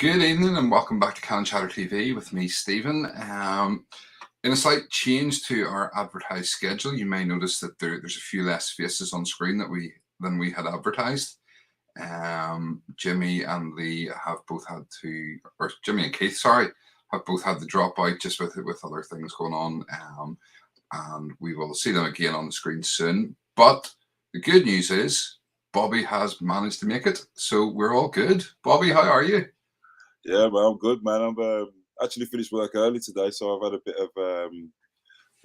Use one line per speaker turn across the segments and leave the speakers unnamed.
Good evening and welcome back to Can Chatter TV with me, Stephen. In a slight change to our advertised schedule, you may notice that there's a few less faces on screen than we had advertised. Jimmy and Lee have both had to, or Jimmy and Keith, sorry, have both had to drop out just with other things going on. And we will see them again on the screen soon. But the good news is Bobby has managed to make it, so we're all good. Bobby, how are you?
Yeah, man, I'm good, man. I'm actually finished work early today, so I've had a bit of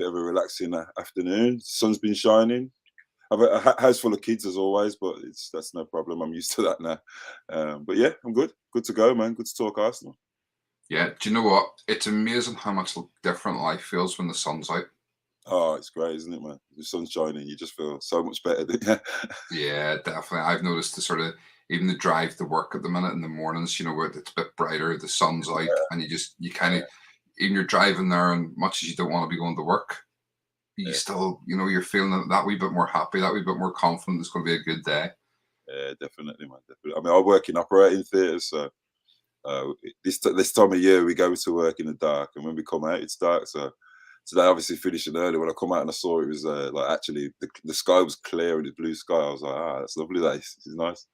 a relaxing afternoon. Sun's been shining. I've a house full of kids as always, but that's no problem. I'm used to that now. But yeah, I'm good. Good to go, man. Good to talk Arsenal.
Yeah, do you know what? It's amazing how much different life feels when the sun's out.
Oh, it's great, isn't it, man? The sun's shining, you just feel so much better.
Yeah, definitely. I've noticed the sort of even the drive to work at the minute in the mornings, where it's a bit brighter, the sun's out, and you kind of, even you're driving there, and much as you don't want to be going to work, you still, you're feeling that wee bit more happy, that wee bit more confident it's going to be a good day.
Yeah, definitely, man. Definitely. I mean, I work in operating theatres, so this time of year we go to work in the dark, and when we come out, it's dark. So today, obviously finishing early. When I come out and I saw it was like actually the sky was clear and it's blue sky. I was like, that's lovely. This is nice.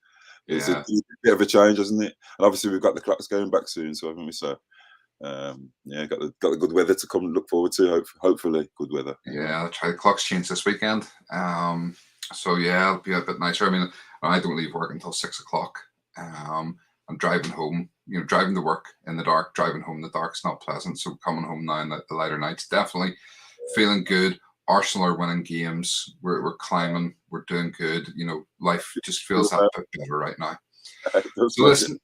Yeah.
It's a bit of a change, isn't it? And obviously we've got the clocks going back soon, so haven't we? So yeah, got the good weather to come and look forward to. Hopefully, good weather.
Yeah, I'll try. The clocks change this weekend. So yeah, it'll be a bit nicer. I mean, I don't leave work until 6 o'clock. I'm driving home, driving to work in the dark, driving home in the dark's not pleasant. So coming home now in the lighter nights, definitely feeling good. Arsenal are winning games. We're climbing. We're doing good. Life just feels that bit better right now. So listen,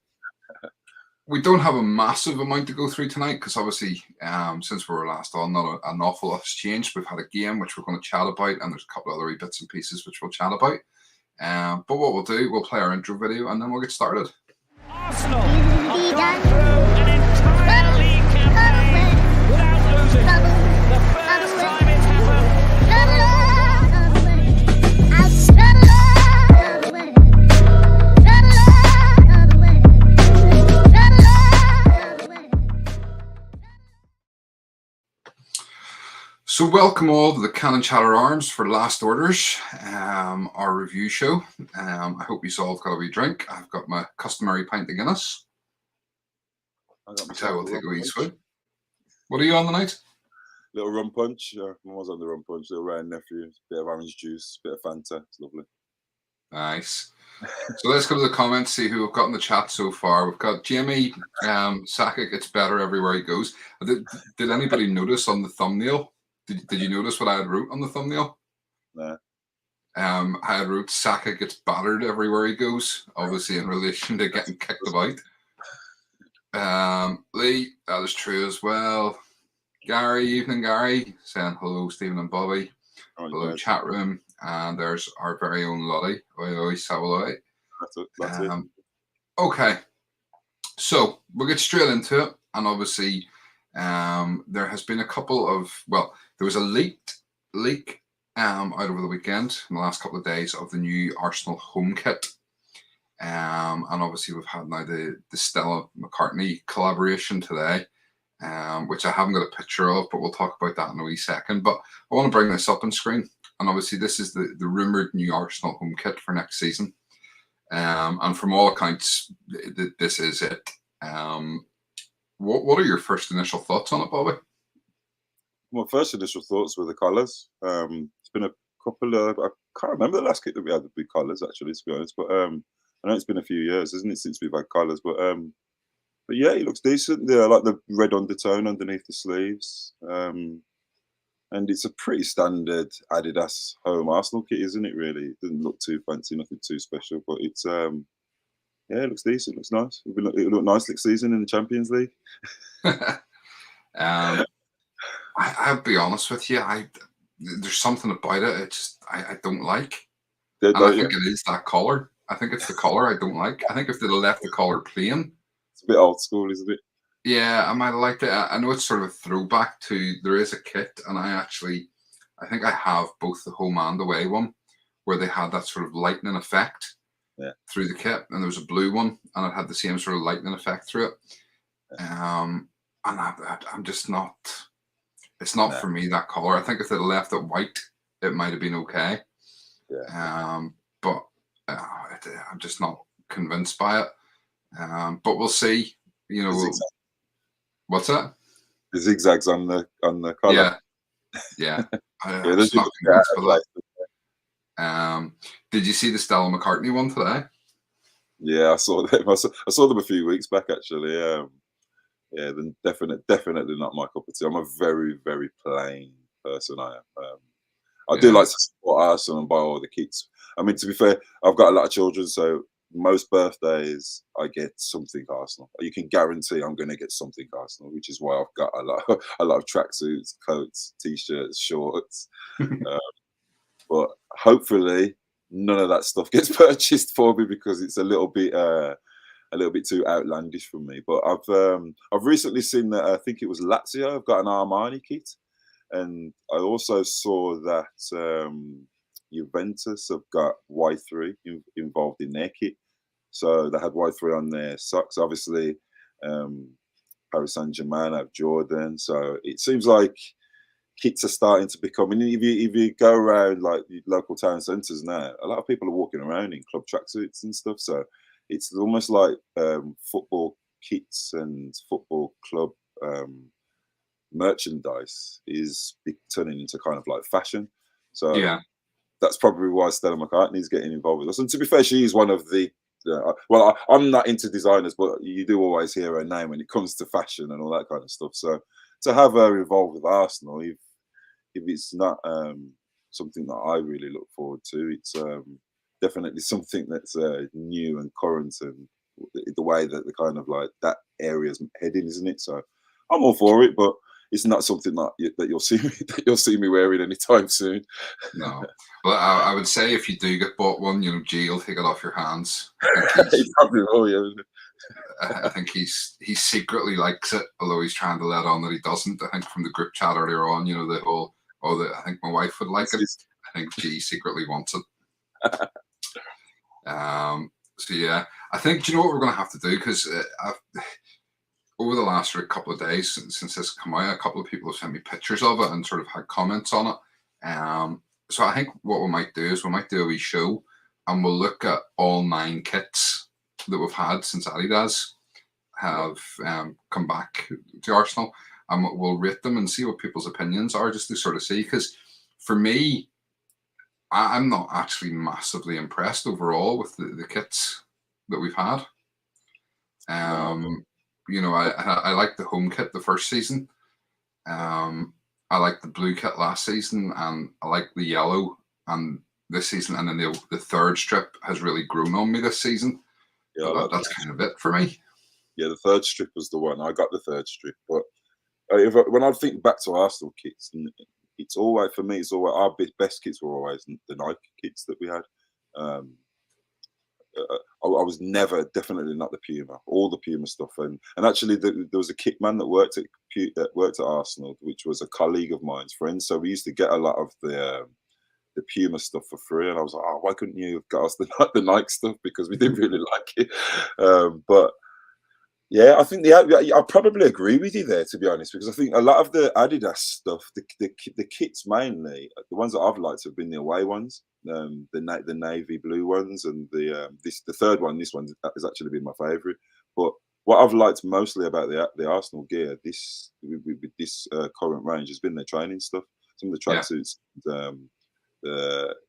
we don't have a massive amount to go through tonight because obviously, since we were last on, not an awful lot has changed. We've had a game which we're going to chat about, and there's a couple of other bits and pieces which we'll chat about. But what we'll do, we'll play our intro video and then we'll get started.
Arsenal have gone through an entire league campaign without losing. The first time it's happened.
So welcome all to the Can Chatter Arms for Last Orders, our review show. I hope you all have got a wee drink. I've got my customary pint of Guinness. I will take a wee swig. What are you on tonight?
Little rum punch. I was on the rum punch. Little round nephew. Bit of orange juice. Bit of Fanta. It's lovely.
Nice. So let's go to the comments, see who we've got in the chat so far. We've got Jamie. Saka gets better everywhere he goes. Did anybody notice on the thumbnail? Did you notice what I had wrote on the thumbnail?
No.
I had wrote Saka gets battered everywhere he goes, obviously in relation to getting kicked about. Lee, that is true as well. Gary, evening Gary, saying hello Stephen and Bobby. Hello chat room, and there's our very own Lottie.
That's it.
Okay, so we'll get straight into it, and obviously there has been a couple of, there was a leak out over the weekend in the last couple of days of the new Arsenal home kit. And obviously we've had now the Stella McCartney collaboration today, which I haven't got a picture of, but we'll talk about that in a wee second. But I want to bring this up on screen. And obviously this is the rumoured new Arsenal home kit for next season. And from all accounts, this is it. What are your first initial thoughts on it, Bobby?
My first initial thoughts were the colours. It's been a couple of, I can't remember the last kit that we had with big colours actually, to be honest. But I know it's been a few years, isn't it, since we've had colours. But yeah, it looks decent. I like the red undertone underneath the sleeves. And it's a pretty standard Adidas home Arsenal kit, isn't it? Really, it doesn't look too fancy, nothing too special. But it's yeah, it looks decent. It looks nice. It'll look nice next season in the Champions League.
I'll be honest with you. There's something about it. I don't like. And I think it is that collar. I think it's the collar I don't like. I think if they'd have left the collar plain,
it's a bit old school, isn't it?
Yeah, I might have liked it. I know it's sort of a throwback to, there is a kit, and I think I have both the home and away one, where they had that sort of lightning effect. through the kit, and there was a blue one, and it had the same sort of lightning effect through it. And I'm just not. It's not for me, that color. I think if they'd left it white, it might have been okay. But I'm just not convinced by it. But we'll see. You know, what's that?
The zigzags on the collar.
Yeah. I'm just not convinced by that. Did you see the Stella McCartney one today?
Yeah, I saw them. I saw them a few weeks back, actually. Yeah, then definitely not my cup of tea. I'm a very, very plain person. I am. I do like to support Arsenal and buy all the kits. I mean, to be fair, I've got a lot of children, so most birthdays I get something Arsenal. You can guarantee I'm going to get something Arsenal, which is why I've got a lot of tracksuits, coats, t-shirts, shorts. But hopefully, none of that stuff gets purchased for me because it's a little bit too outlandish for me. But I've recently seen that I think it was Lazio have got an Armani kit, and I also saw that Juventus have got Y3 involved in their kit. So they had Y3 on their socks. Obviously, Paris Saint-Germain have Jordan. So it seems like kits are starting to become. And if you go around like the local town centres now, a lot of people are walking around in club tracksuits and stuff. So it's almost like football kits and football club merchandise is turning into kind of like fashion. So that's probably why Stella McCartney is getting involved with us. And to be fair, she is one of the. Well, I'm not into designers, but you do always hear her name when it comes to fashion and all that kind of stuff. So to have her involved with Arsenal, if it's not something that I really look forward to, it's definitely something that's new and current, and the way that the kind of like that area's heading, isn't it? So I'm all for it, but it's not something that you'll see me wearing anytime soon.
No. Well, I would say if you do get bought one, G will take it off your hands.
He probably will, yeah.
I think he secretly likes it, although he's trying to let on that he doesn't. I think from the group chat earlier on, the whole, I think my wife would like it. I think G secretly wants it. So yeah, I think, do you know what we're going to have to do? Because over the last couple of days since this come out, a couple of people have sent me pictures of it and sort of had comments on it. So I think what we might do is we might do a wee show, and we'll look at all 9 kits that we've had since Adidas have come back to Arsenal, and we'll rate them and see what people's opinions are, just to sort of see. Because for me, I'm not actually massively impressed overall with the kits that we've had. I like the home kit the first season. I like the blue kit last season, and I like the yellow and this season. And then the third strip has really grown on me this season. Yeah, that's kind of it for me.
Yeah, the third strip was the one. I got the third strip, but when I think back to Arsenal kits, it's always, for me, it's always our best kits were always the Nike kits that we had. I was never, definitely not the Puma, all the Puma stuff. And actually, there was a kit man that worked at Arsenal, which was a colleague of mine's friend. So we used to get a lot of the Puma stuff for free. And I was like, oh, why couldn't you have got us the Nike stuff? Because we didn't really like it. But yeah, I think I probably agree with you there, to be honest, because I think a lot of the Adidas stuff, the kits mainly, the ones that I've liked have been the away ones, the navy blue ones, and the third one. This one has actually been my favourite. But what I've liked mostly about the Arsenal gear, with this current range, has been their training stuff. Some of the tracksuits,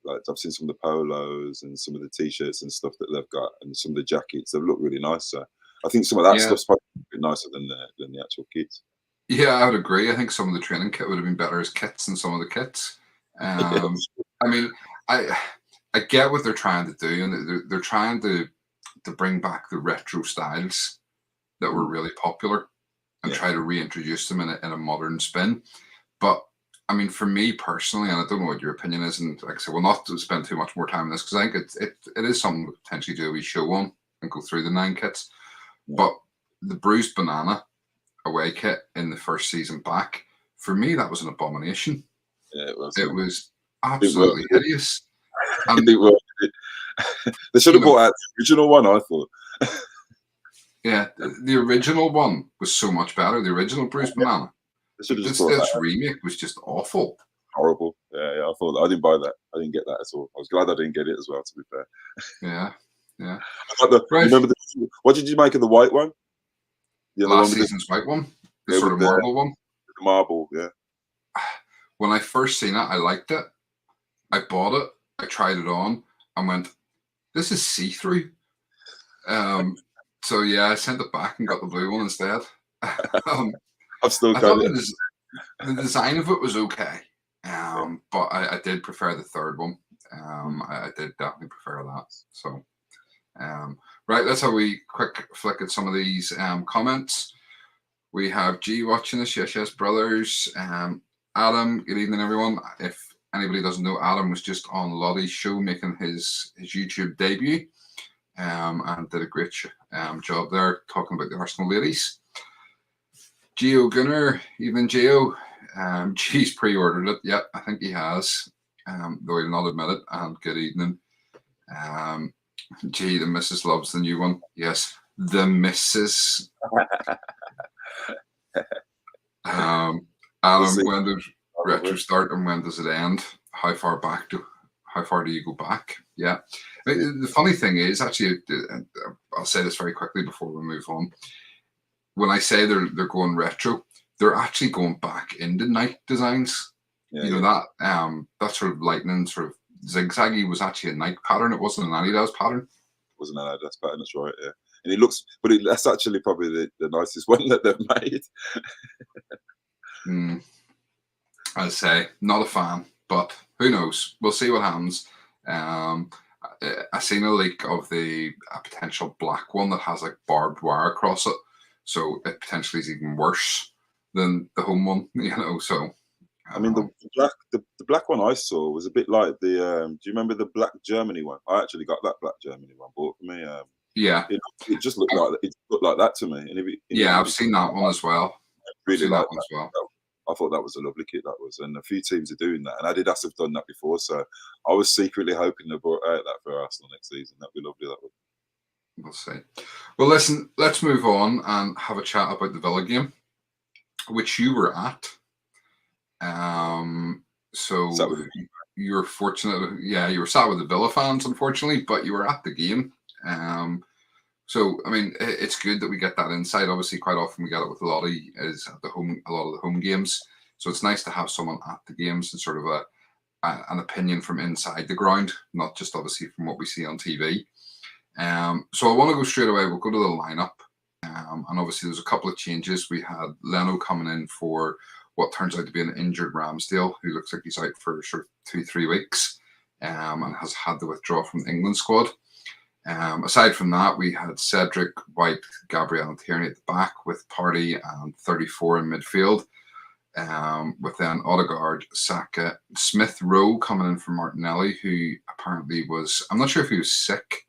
like I've seen some of the polos and some of the t-shirts and stuff that they've got, and some of the jackets. They've looked really nice. So I think some of that stuff's probably a bit nicer than the actual kits.
Yeah, I would agree. I think some of the training kit would have been better as kits than some of the kits. I mean, I get what they're trying to do, and they're trying to bring back the retro styles that were really popular and try to reintroduce them in a modern spin. But I mean, for me personally, and I don't know what your opinion is, and like I said, we'll not spend too much more time on this because I think it is something we potentially do a wee show on and go through the 9 kits. But the bruised banana away kit in the first season back, for me, that was an abomination.
Yeah, it was.
It was absolutely hideous.
And They should have brought out the original one, I thought.
Yeah, the original one was so much better. The original Bruce Banana.
They should have just
This remake was just awful.
Horrible. Yeah, I thought I didn't buy that. I didn't get that at all. I was glad I didn't get it as well. To be fair.
Yeah.
Right. Remember what did you make of the white one?
The last season's white one, the sort of marble one.
The marble, yeah.
When I first seen it, I liked it. I bought it. I tried it on and went, "This is see-through." So yeah, I sent it back and got the blue one instead.
I've still
I
got
thought
it.
the design of it was okay, but I did prefer the third one. I did definitely prefer that. So, right, let's have a wee quick flick at some of these comments. We have G watching us. Yes, brothers. Adam, good evening, everyone. If anybody doesn't know, Adam was just on Lottie's show making his YouTube debut, and did a great job there talking about the Arsenal ladies. Gio Gunner, even Gio. G's pre-ordered it. Yep, I think he has, though he'll not admit it. And good evening. G, the missus loves the new one. Yes, the missus. Adam, when does retro start and when does it end? How far do you go back? Yeah. The funny thing is, actually, I'll say this very quickly before we move on. When I say they're going retro, they're actually going back into Nike designs. That sort of lightning, sort of zigzaggy was actually a Nike pattern. It wasn't an Adidas pattern.
It wasn't an Adidas pattern. That's right. Yeah, and it looks, but that's actually probably the nicest one that they've made.
I'd say not a fan, but who knows? We'll see what happens. I seen a leak of a potential black one that has like barbed wire across it, so it potentially is even worse than the home one. So
I mean, the black one I saw was a bit like the. Do you remember the black Germany one? I actually got that black Germany one bought for me.
Yeah,
it just looked like that to me. And
I've seen that one as well.
Really like that one as well. I thought that was a lovely kit, that was, and a few teams are doing that, and Adidas have done that before. So I was secretly hoping they brought out that for Arsenal next season. That'd be lovely. That would.
We'll see. Well, listen, let's move on and have a chat about the Villa game, which you were at. So you were fortunate. Yeah, you were sat with the Villa fans, unfortunately, but you were at the game. So I mean, it's good that we get that insight. Obviously, quite often we get it with Lottie is at the home, a lot of the home games. So it's nice to have someone at the games and sort of an opinion from inside the ground, not just obviously from what we see on TV. So I want to go straight away. We'll go to the lineup, and obviously there's a couple of changes. We had Leno coming in for what turns out to be an injured Ramsdale, who looks like he's out for sort of 2-3 weeks, and has had to withdraw from the England squad. Aside from that, we had Cedric, White, Gabriel and Tierney at the back with Partey and 34 in midfield. With then Odegaard, Saka, Smith Rowe coming in for Martinelli, who apparently was, I'm not sure if he was sick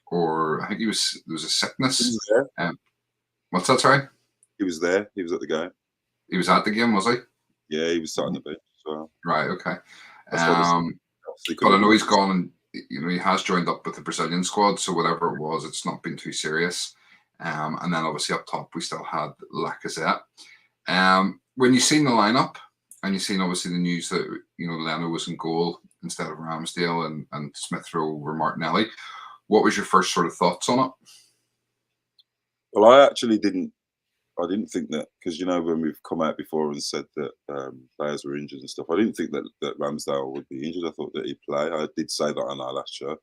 or I think there was a sickness.
He was there.
What's that, sorry?
He was there. He was at the game.
He was at the game, was he?
Yeah, he was sat on the bench as well.
Right, okay. But I know he's gone and he has joined up with the Brazilian squad, so whatever it was, it's not been too serious. And then obviously up top, we still had Lacazette. When you seen the lineup and you seen obviously the news that Leno was in goal instead of Ramsdale and Smith Rowe or Martinelli, what was your first sort of thoughts on it?
Well, I actually didn't think that, because when we've come out before and said that players were injured and stuff, I didn't think that Ramsdale would be injured. I thought that he'd play. I did say that on our last show,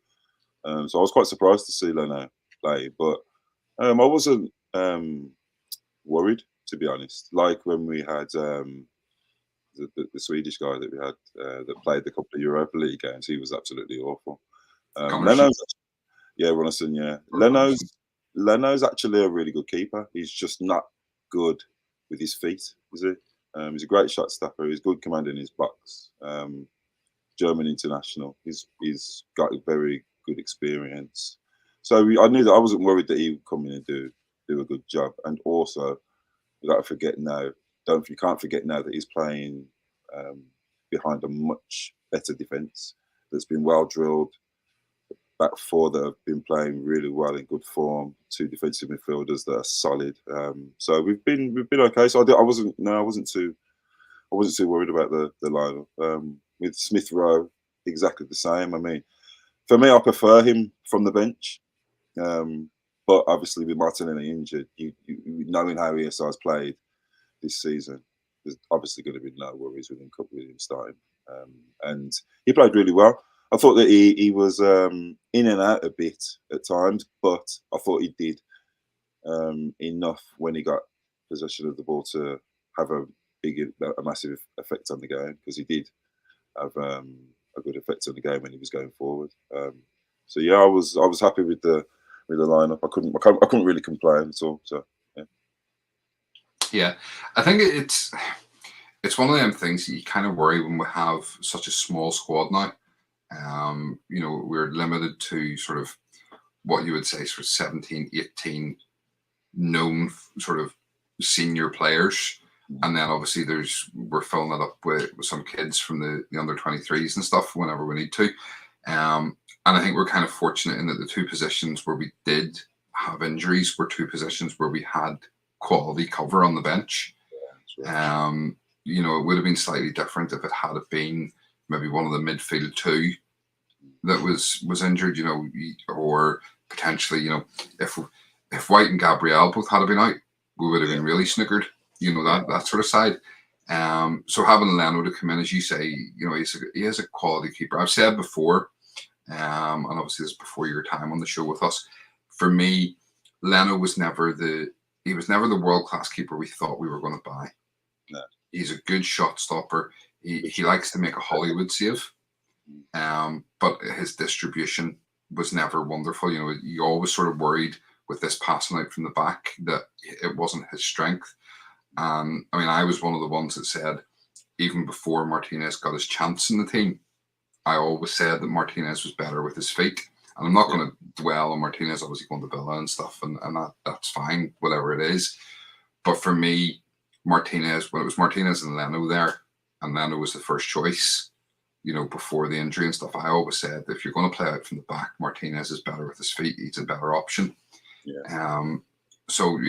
so I was quite surprised to see Leno play, but I wasn't worried, to be honest. Like when we had the Swedish guy that we had that played a couple of Europa League games, he was absolutely awful. Leno's, Runnison, yeah. Leno's actually a really good keeper. He's just not good with his feet, is he? He's a great shot stopper. He's good commanding his box. German international. He's got a very good experience. So I knew that I wasn't worried that he would come in and do a good job. And also, you got to forget now. You can't forget now that he's playing behind a much better defence that's been well drilled back four that have been playing really well in good form. Two defensive midfielders that are solid. So we've been okay. So I wasn't too worried about the lineup. With Smith Rowe, exactly the same. I mean, for me, I prefer him from the bench. But obviously, with Martinelli injured, you knowing how ESR has played this season, there's obviously going to be no worries with him starting. And he played really well. I thought that he was in and out a bit at times, but I thought he did enough when he got possession of the ball to have a massive effect on the game, because he did have a good effect on the game when he was going forward. So yeah, I was happy with the lineup. I couldn't really complain at all. So
yeah, I think it's one of them things that you kind of worry when we have such a small squad now. We're limited to sort of what you would say sort of 17, 18 known sort of senior players. And then obviously we're filling it up with some kids from the under 23s and stuff whenever we need to. And I think we're kind of fortunate in that the two positions where we did have injuries were two positions where we had quality cover on the bench. Yeah, it would have been slightly different if it had been maybe one of the midfield two that was injured, or potentially, if White and Gabriel both had been out, we would have been really snookered, that sort of side. So having Leno to come in, as you say, he is a quality keeper. I've said before, and obviously this is before your time on the show with us. For me, Leno was never the world-class keeper we thought we were going to buy. No. He's a good shot stopper. He likes to make a Hollywood save, but his distribution was never wonderful. You always sort of worried with this passing out from the back that it wasn't his strength. I mean, I was one of the ones that said, even before Martinez got his chance in the team, I always said that Martinez was better with his feet. And I'm not going to dwell on Martinez obviously going to Villa and stuff, and that's fine, whatever it is. But for me, Martinez, when it was Martinez and Leno there, and Leno was the first choice, before the injury and stuff, I always said that if you're going to play out from the back, Martinez is better with his feet. He's a better option. Yeah. So,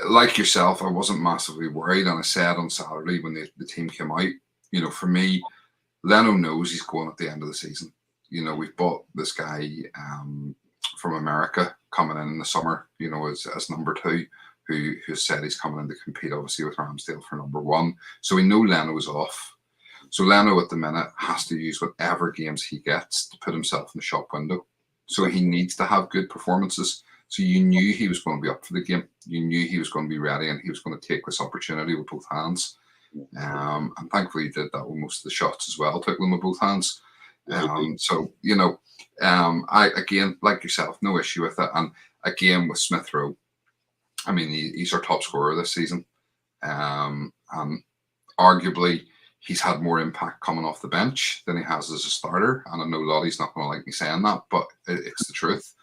like yourself, I wasn't massively worried. And I said on Saturday when the team came out, for me, Leno knows he's going at the end of the season. We've bought this guy from America coming in the summer, as number two, who said he's coming in to compete, obviously, with Ramsdale for number one. So we know Leno is off. So Leno at the minute has to use whatever games he gets to put himself in the shop window. So he needs to have good performances. So you knew he was going to be up for the game. You knew he was going to be ready, and he was going to take this opportunity with both hands. And thankfully he did that with most of the shots as well, took them with both hands. So, I, again, like yourself, no issue with it. And again, with Smith Rowe, I mean, he's our top scorer this season. And arguably, he's had more impact coming off the bench than he has as a starter. And I know Lottie's not going to like me saying that, but it's the truth.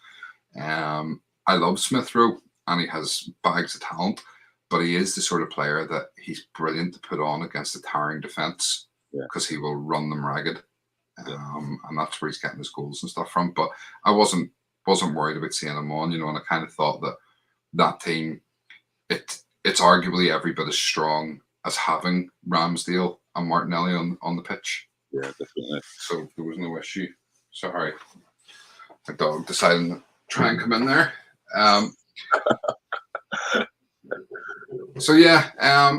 I love Smith Rowe, and he has bags of talent, but he is the sort of player that he's brilliant to put on against a tiring defence, because he will run them ragged. And that's where he's getting his goals and stuff from. But I wasn't worried about seeing him on, and I kind of thought that team, it's arguably every bit as strong as having Ramsdale and Martinelli on the pitch.
Yeah, definitely.
So there was no issue. Sorry, my dog decided to try and come in there. So yeah,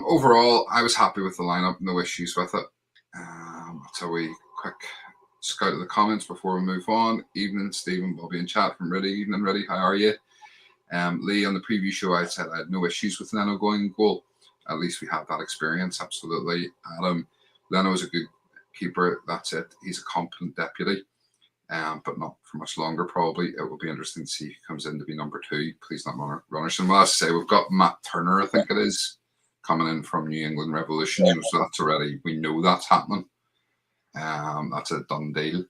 overall, I was happy with the lineup. No issues with it. So we quick scout of the comments before we move on. Evening, Stephen, Bobby, and chat from Reddy. Evening, Reddy. How are you? Lee, on the preview show, I said I had no issues with Leno going in goal. At least we have that experience. Absolutely. Adam, Leno is a good keeper. That's it. He's a competent deputy, but not for much longer, probably. It will be interesting to see if he comes in to be number two. Please not runners. And well, as I say, we've got Matt Turner, I think it is, coming in from New England Revolution. So that's already, we know that's happening. That's a done deal.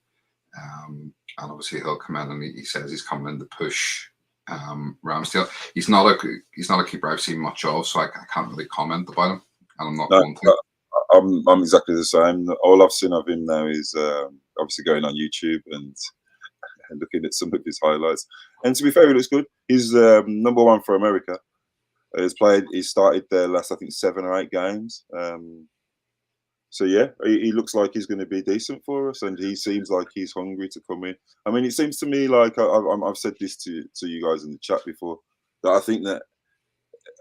And obviously he'll come in, and he says he's coming in to push Ramsdale. He's not a keeper I've seen much of, so I can't really comment about him, and I'm not going to.
I'm exactly the same. All I've seen of him now is obviously going on YouTube and looking at some of his highlights. And to be fair, he looks good. He's number one for America. He started their last, I think, 7 or 8 games. So yeah, he looks like he's going to be decent for us, and he seems like he's hungry to come in. I mean, it seems to me like I've said this to you guys in the chat before, that I think that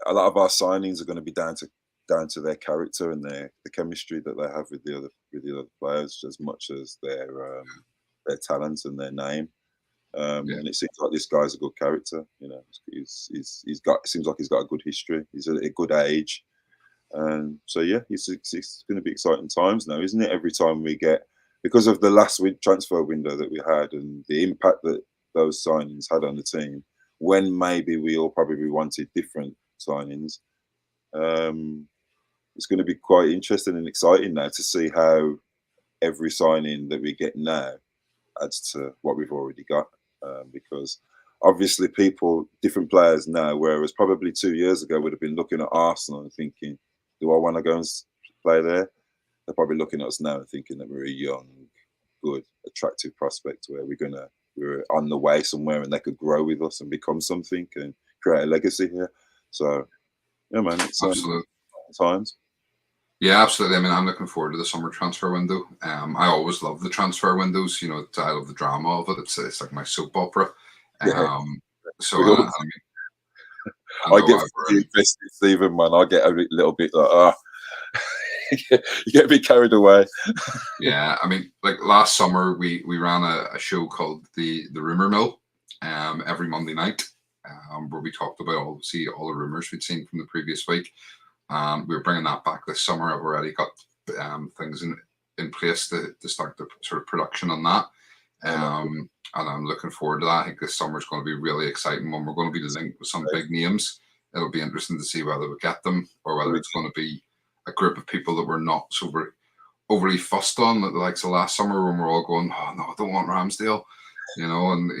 a lot of our signings are going to be down to their character and the chemistry that they have with the other players, as much as their talent and their name. And it seems like this guy's a good character. You know, he's got. It seems like he's got a good history. He's at a good age. So yeah, it's going to be exciting times now, isn't it? Every time we get, because of the last transfer window that we had and the impact that those signings had on the team, when maybe we all probably wanted different signings, it's going to be quite interesting and exciting now to see how every signing that we get now adds to what we've already got. Because obviously different players now, whereas probably 2 years ago would have been looking at Arsenal and thinking, do I want to go and play there? They're probably looking at us now and thinking that we're a young, good, attractive prospect where we're on the way somewhere and they could grow with us and become something and create a legacy here. So, yeah, man, it's
absolutely
times.
Yeah, absolutely. I mean, I'm looking forward to the summer transfer window. I always love the transfer windows. You know, I love the drama of it. It's like my soap opera. So I mean,
I get invested, Stephen, man. I get a little bit like, you get a bit carried away.
Yeah, I mean, like last summer, we ran a show called the Rumor Mill, every Monday night, where we talked about all the rumors we'd seen from the previous week. We're bringing that back this summer. I've already got things in place to start the sort of production on that. And I'm looking forward to that. I think this summer is going to be really exciting when we're going to be linked with some big names. It'll be interesting to see whether we get them or whether it's going to be a group of people that we're not so overly fussed on, like the likes of last summer when we're all going, oh no, I don't want Ramsdale, you know, and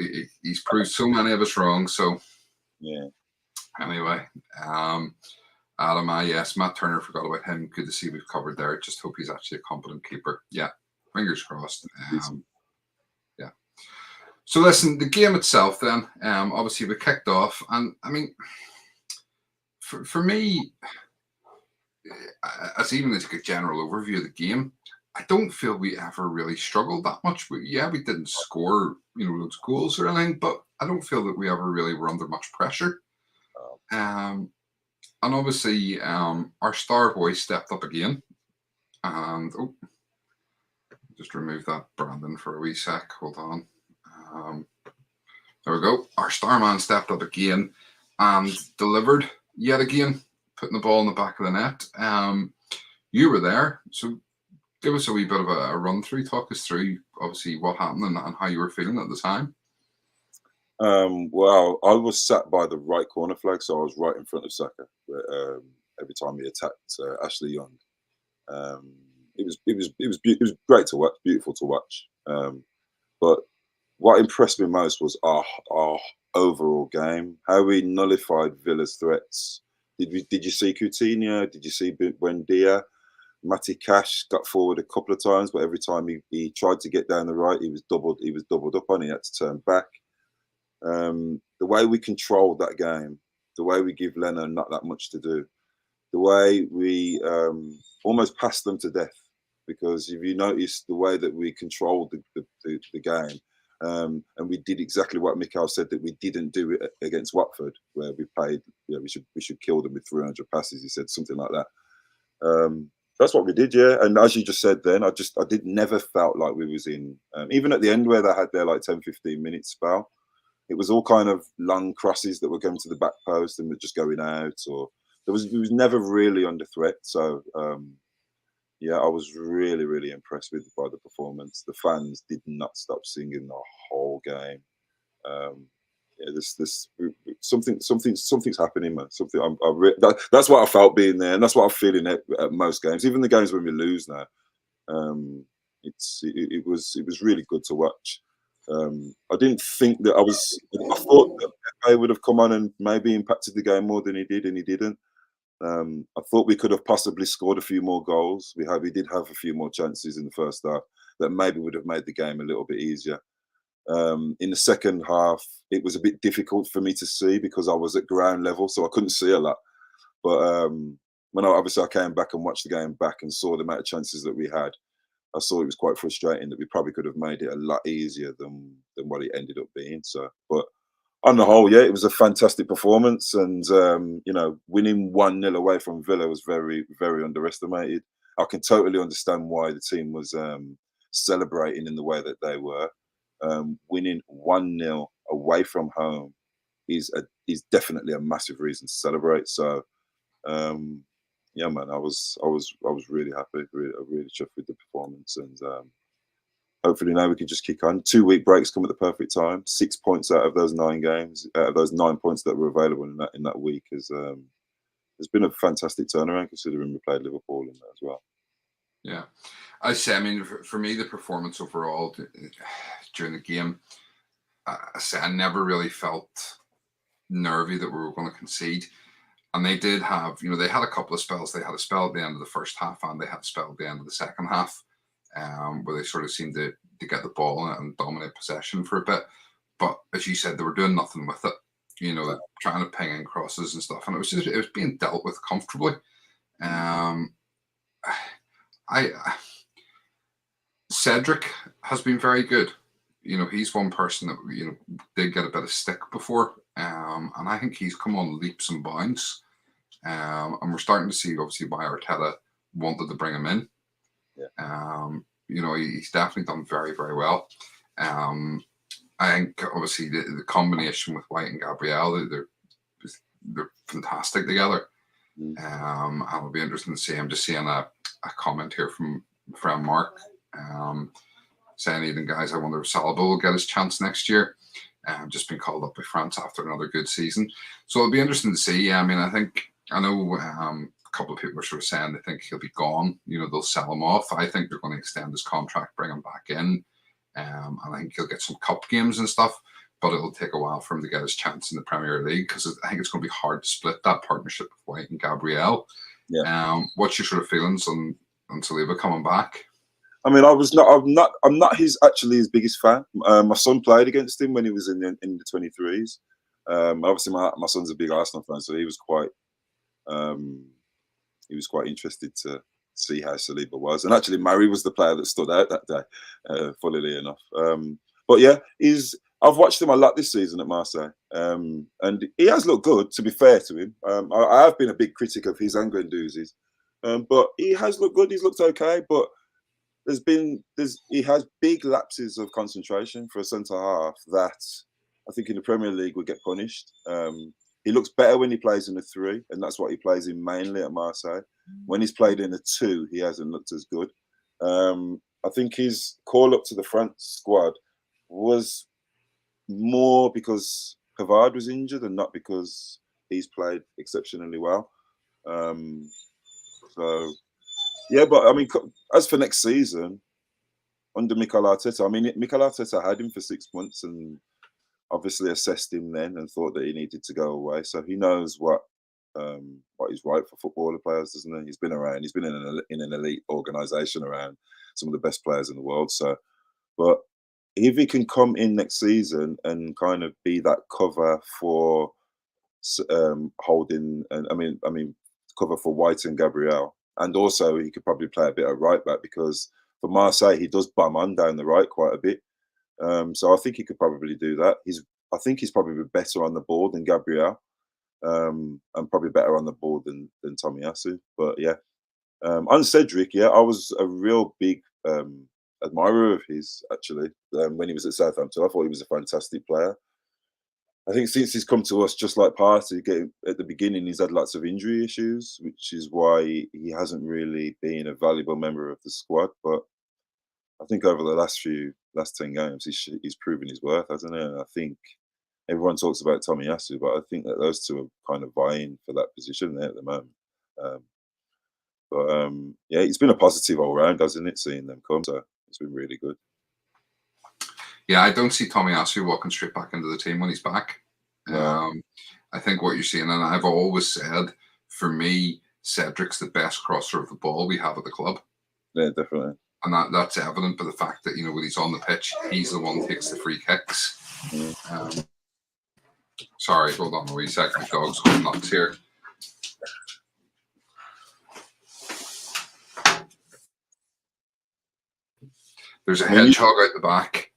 he's proved so many of us wrong. So
yeah.
Anyway, Adam, yes, Matt Turner, forgot about him. Good to see we've covered there. Just hope he's actually a competent keeper. Yeah, fingers crossed. Yeah. So listen, the game itself then, obviously we kicked off, and I mean, for me, as even as a general overview of the game, I don't feel we ever really struggled that much. We didn't score, loads of goals or anything, but I don't feel that we ever really were under much pressure. And obviously, our star boy stepped up again, and just remove that Brandon for a wee sec. Hold on. There we go. Our star man stepped up again and delivered yet again, putting the ball in the back of the net. You were there, so give us a wee bit of a run through. Talk us through, obviously, what happened and how you were feeling at the time.
Well, I was sat by the right corner flag, so I was right in front of Saka. Every time he attacked Ashley Young, it was great to watch, beautiful to watch. But what impressed me most was our overall game, how we nullified Villa's threats. Did you see Coutinho? Did you see Buendia? Matty Cash got forward a couple of times, but every time he tried to get down the right, he was doubled up on. He had to turn back. The way we controlled that game, the way we give Lennon not that much to do, the way we almost passed them to death. Because if you notice the way that we controlled the game, and we did exactly what Mikel said that we didn't do it against Watford, where we played, we should kill them with 300 passes. He said something like that. That's what we did, yeah. And as you just said then, I never felt like we was in, even at the end where they had their like 10, 15 minute spell, it was all kind of long crosses that were going to the back post and were just going out, or it was never really under threat. So yeah, I was really, really impressed by the performance. The fans did not stop singing the whole game. Yeah, something's happening, man. That's what I felt being there, and that's what I'm feeling at most games, even the games when we lose now. It was really good to watch. I didn't think that I thought that Pepe would have come on and maybe impacted the game more than he did, and he didn't. I thought we could have possibly scored a few more goals. We did have a few more chances in the first half that maybe would have made the game a little bit easier. In the second half, it was a bit difficult for me to see because I was at ground level, so I couldn't see a lot. But when I came back and watched the game back and saw the amount of chances that we had, I saw it was quite frustrating that we probably could have made it a lot easier than what it ended up being. So, but on the whole, yeah, it was a fantastic performance, and winning 1-0 away from Villa was very, very underestimated. I can totally understand why the team was celebrating in the way that they were. Winning 1-0 away from home is definitely a massive reason to celebrate. So, yeah, man, I was really happy, really chuffed with the performance, and hopefully now we can just kick on. 2-week breaks come at the perfect time. 6 points out of those 9 games, out of those 9 points that were available in that week, has been a fantastic turnaround considering we played Liverpool in that as well.
Yeah, I say, I mean, for me, the performance overall during the game, I never really felt nervy that we were going to concede. And they did have, they had a couple of spells. They had a spell at the end of the first half, and they had a spell at the end of the second half, where they sort of seemed to get the ball and dominate possession for a bit. But as you said, they were doing nothing with it. Trying to ping in crosses and stuff, and it was being dealt with comfortably. Cedric has been very good. He's one person that did get a bit of stick before, and I think he's come on leaps and bounds. And we're starting to see obviously why Arteta wanted to bring him in.
Yeah.
He's definitely done very, very well. I think obviously the combination with White and Gabriel, they're fantastic together. And it'll be interesting to see. I'm just seeing a comment here from friend Mark, saying, even guys, I wonder if Saliba will get his chance next year. Just been called up by France after another good season. So it'll be interesting to see. I mean, I know a couple of people are sort of saying they think he'll be gone. They'll sell him off. I think they're going to extend his contract, bring him back in. And I think he'll get some cup games and stuff, but it'll take a while for him to get his chance in the Premier League, because I think it's going to be hard to split that partnership with White and Gabriel.
Yeah.
What's your sort of feelings on Saliba coming back?
I mean, I'm not his biggest fan. My son played against him when he was in the 23s. Obviously, my son's a big Arsenal fan, so he was quite interested to see how Saliba was. And actually, Murray was the player that stood out that day, funnily enough. But yeah, I've watched him a lot this season at Marseille, and he has looked good, to be fair to him. I have been a big critic of his and Guendouzi's, but he has looked good. He's looked okay, but he has big lapses of concentration for a centre half that I think in the Premier League would get punished. He looks better when he plays in a 3, and that's what he plays in mainly at Marseille. When he's played in a 2, he hasn't looked as good. I think his call up to the France squad was more because Pavard was injured and not because he's played exceptionally well. So, yeah, but I mean, as for next season, under Mikel Arteta, I mean, Mikel Arteta had him for 6 months and obviously assessed him then and thought that he needed to go away. So he knows what is right for footballer players, doesn't he? He's been around. He's been in an elite organisation around some of the best players in the world. So, but if he can come in next season and kind of be that cover for holding, and I mean, cover for White and Gabriel, and also he could probably play a bit of right back, because for Marseille he does bum on down the right quite a bit. So I think he could probably do that. I think he's probably better on the ball than Gabriel, and probably better on the ball than Tomiyasu. But yeah, on Cedric, yeah, I was a real big admirer of his, actually. When he was at Southampton, I thought he was a fantastic player. I think since he's come to us, just like Partey, at the beginning, he's had lots of injury issues, which is why he hasn't really been a valuable member of the squad. But I think over the last 10 games, he's proven his worth, hasn't he? And I think everyone talks about Tomiyasu, but I think that those two are kind of vying for that position there at the moment. Yeah, it's been a positive all round, hasn't it, seeing them come? So it's been really good.
Yeah, I don't see Tomiyasu walking straight back into the team when he's back.
No.
I think what you're seeing, and I've always said, for me, Cedric's the best crosser of the ball we have at the club.
Yeah, definitely.
And that's evident by the fact that, when he's on the pitch, he's the one who takes the free kicks. Sorry, hold on a wee second. My dog's going nuts here. There's a hedgehog out the back.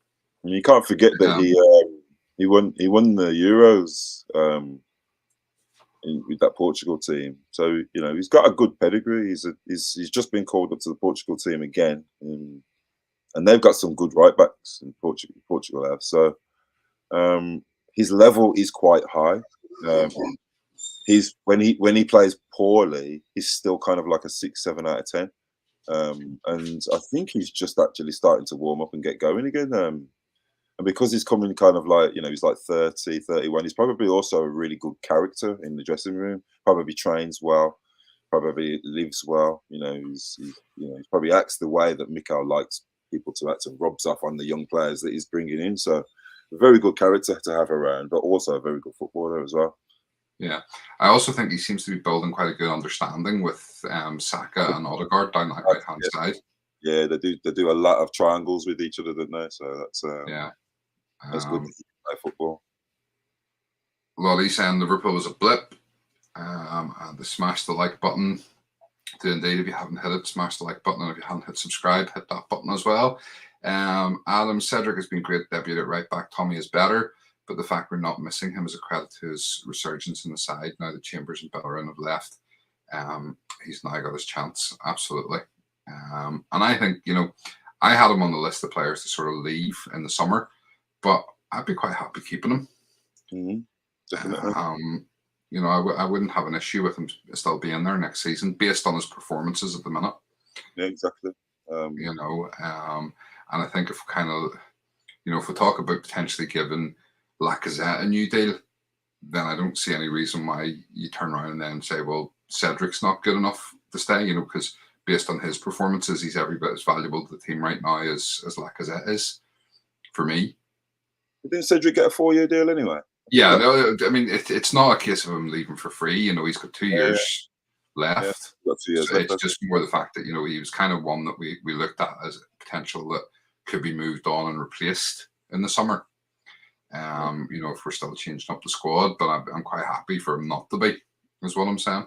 You can't forget that he won the Euros with that Portugal team. So he's got a good pedigree. He's just been called up to the Portugal team again, and they've got some good right backs in Portugal have. So his level is quite high. He's when he plays poorly, he's still kind of like a 6-7 out of 10. And I think he's just actually starting to warm up and get going again. And because he's coming kind of like, he's like 30, 31, he's probably also a really good character in the dressing room, probably trains well, probably lives well. He's probably acts the way that Mikel likes people to act and rubs off on the young players that he's bringing in. So a very good character to have around, but also a very good footballer as well.
Yeah, I also think he seems to be building quite a good understanding with Saka and Odegaard down that right-hand side.
Yeah, they do a lot of triangles with each other, don't they? So that's that's good to play football.
Lolly saying Liverpool was a blip, and they smash the like button. Do indeed, if you haven't hit it, smash the like button, and if you haven't hit subscribe, hit that button as well. Adam Cedric has been great debut at right back. Tommy is better. But the fact we're not missing him is a credit to his resurgence in the side. Now that Chambers and Bellerin have left, he's now got his chance. Absolutely. And I think, I had him on the list of players to sort of leave in the summer, but I'd be quite happy keeping him.
Definitely.
I wouldn't have an issue with him still being there next season based on his performances at the minute.
Yeah, exactly.
And I think if we talk about potentially giving Lacazette a new deal, then I don't see any reason why you turn around and then say, well, Cedric's not good enough to stay, because based on his performances, he's every bit as valuable to the team right now as Lacazette is, for me.
Didn't Cedric get a 4-year deal anyway?
Yeah, no, I mean, it's not a case of him leaving for free. He's got 2 years left.
Got 2 years
so
left.
It's just more the fact that, he was kind of one that we looked at as a potential that could be moved on and replaced in the summer. If we're still changing up the squad, but I'm quite happy for him not to be, is what I'm saying.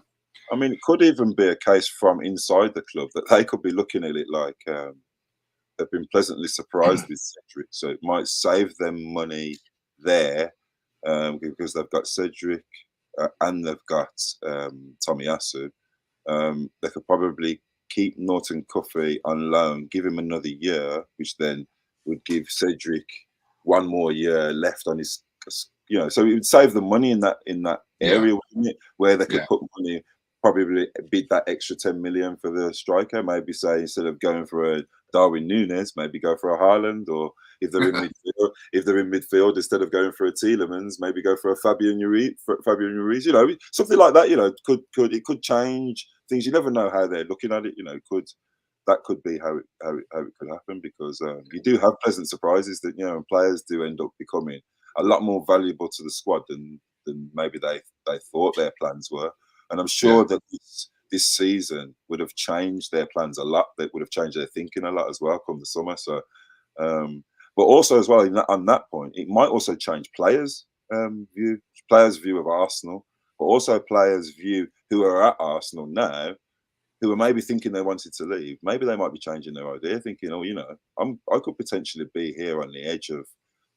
I mean, it could even be a case from inside the club that they could be looking at it like they've been pleasantly surprised with Cedric, so it might save them money there because they've got Cedric and they've got Tomiyasu. They could probably keep Norton Cuffy on loan, give him another year, which then would give Cedric 1 more year left on his, so it would save them money in that area, wouldn't it? Where they could put money, probably bid that extra 10 million for the striker. Maybe say instead of going for a Darwin Núñez, maybe go for a Haaland, or if they're in midfield, instead of going for a Tielemans, maybe go for a Fabian Ruiz. Something like that. Could change things. You never know how they're looking at it. That could be how it could happen, because you do have pleasant surprises that players do end up becoming a lot more valuable to the squad than maybe they thought their plans were. And I'm sure that this season would have changed their plans a lot. They would have changed their thinking a lot as well come the summer. So, but also as well on that point, it might also change players' view of Arsenal, but also players' view who are at Arsenal now, who are maybe thinking they wanted to leave. Maybe they might be changing their idea, thinking, I could potentially be here on the edge of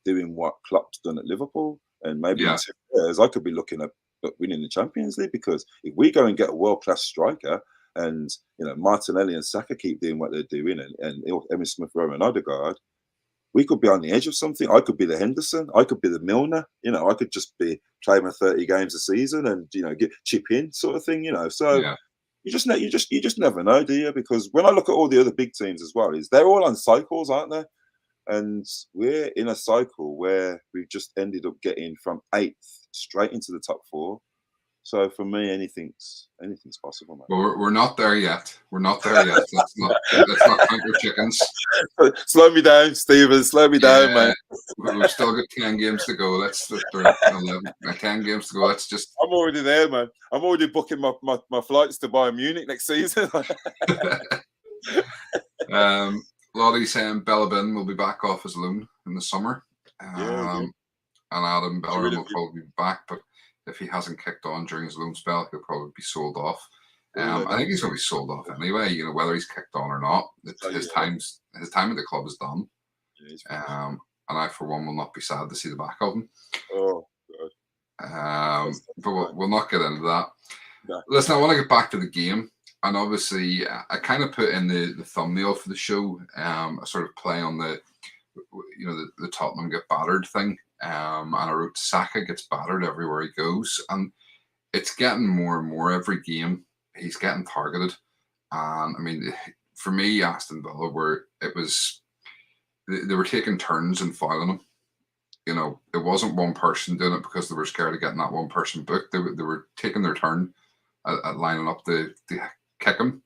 doing what Klopp's done at Liverpool, and maybe in 2 years I could be looking at winning the Champions League, because if we go and get a world-class striker, and Martinelli and Saka keep doing what they're doing, and Emile Smith-Rowe and Odegaard, we could be on the edge of something. I could be the Henderson. I could be the Milner. I could just be playing my 30 games a season and get chip in sort of thing. So. Yeah. You just never know, do you? Because when I look at all the other big teams as well, they're all on cycles, aren't they? And we're in a cycle where we've just ended up getting from 8th straight into the top 4. So for me, anything's possible, man.
Well, we're not there yet. We're not there yet. Let's not count your chickens.
Slow me down, Steven. Slow me down, man.
We've still got 10 games to go. 10 games to go. Let's just.
I'm already there, man. I'm already booking my flights to Bayern Munich next season.
Lottie saying Bellabin will be back off his loan in the summer.
Yeah.
And Adam Bellerin will
him.
probably be back, but if he hasn't kicked on during his loan spell, he'll probably be sold off.
Really?
I think he's going to be sold off anyway. You know, whether he's kicked on or not, his time at the club is done.
Yeah,
and I, for one, will not be sad to see the back of him.
Oh, God.
But we'll not get into that.
No.
Listen, I want to get back to the game. And obviously, I kind of put in the thumbnail for the show, a sort of play on the Tottenham get battered thing. And I wrote Saka gets battered everywhere he goes. And it's getting more and more every game. He's getting targeted. And I mean, for me, Aston Villa, they were taking turns and fouling him. You know, it wasn't one person doing it because they were scared of getting that one person booked. They were taking their turn at lining up to kick him.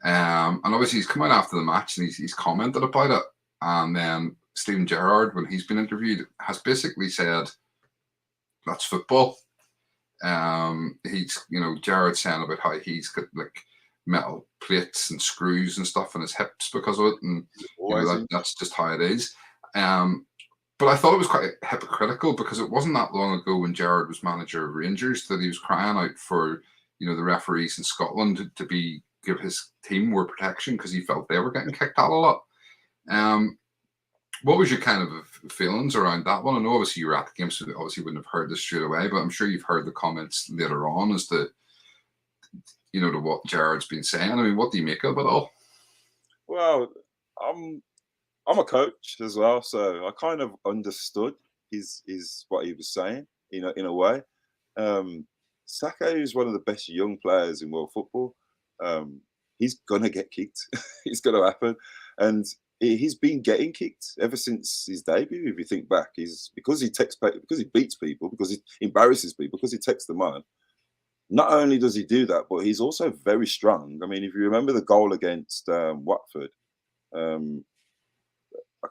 And obviously he's come out after the match and he's commented about it. And then Steven Gerrard, when he's been interviewed, has basically said, that's football. Gerrard saying about how he's got like metal plates and screws and stuff in his hips because of it. And that's just how it is. But I thought it was quite hypocritical because it wasn't that long ago when Gerrard was manager of Rangers that he was crying out for, the referees in Scotland to give his team more protection because he felt they were getting kicked out a lot. What was your kind of feelings around that one? I know obviously you were at the game, so obviously you wouldn't have heard this straight away, but I'm sure you've heard the comments later on as to, to what Gerrard's been saying. I mean, what do you make of it all?
Well, I'm a coach as well, so I kind of understood his what he was saying, in a way. Saka is one of the best young players in world football. He's gonna get kicked. It's gonna happen, and he's been getting kicked ever since his debut. If you think back, because he beats people, because he embarrasses people, because he takes them on. Not only does he do that, but he's also very strong. I mean, if you remember the goal against Watford, I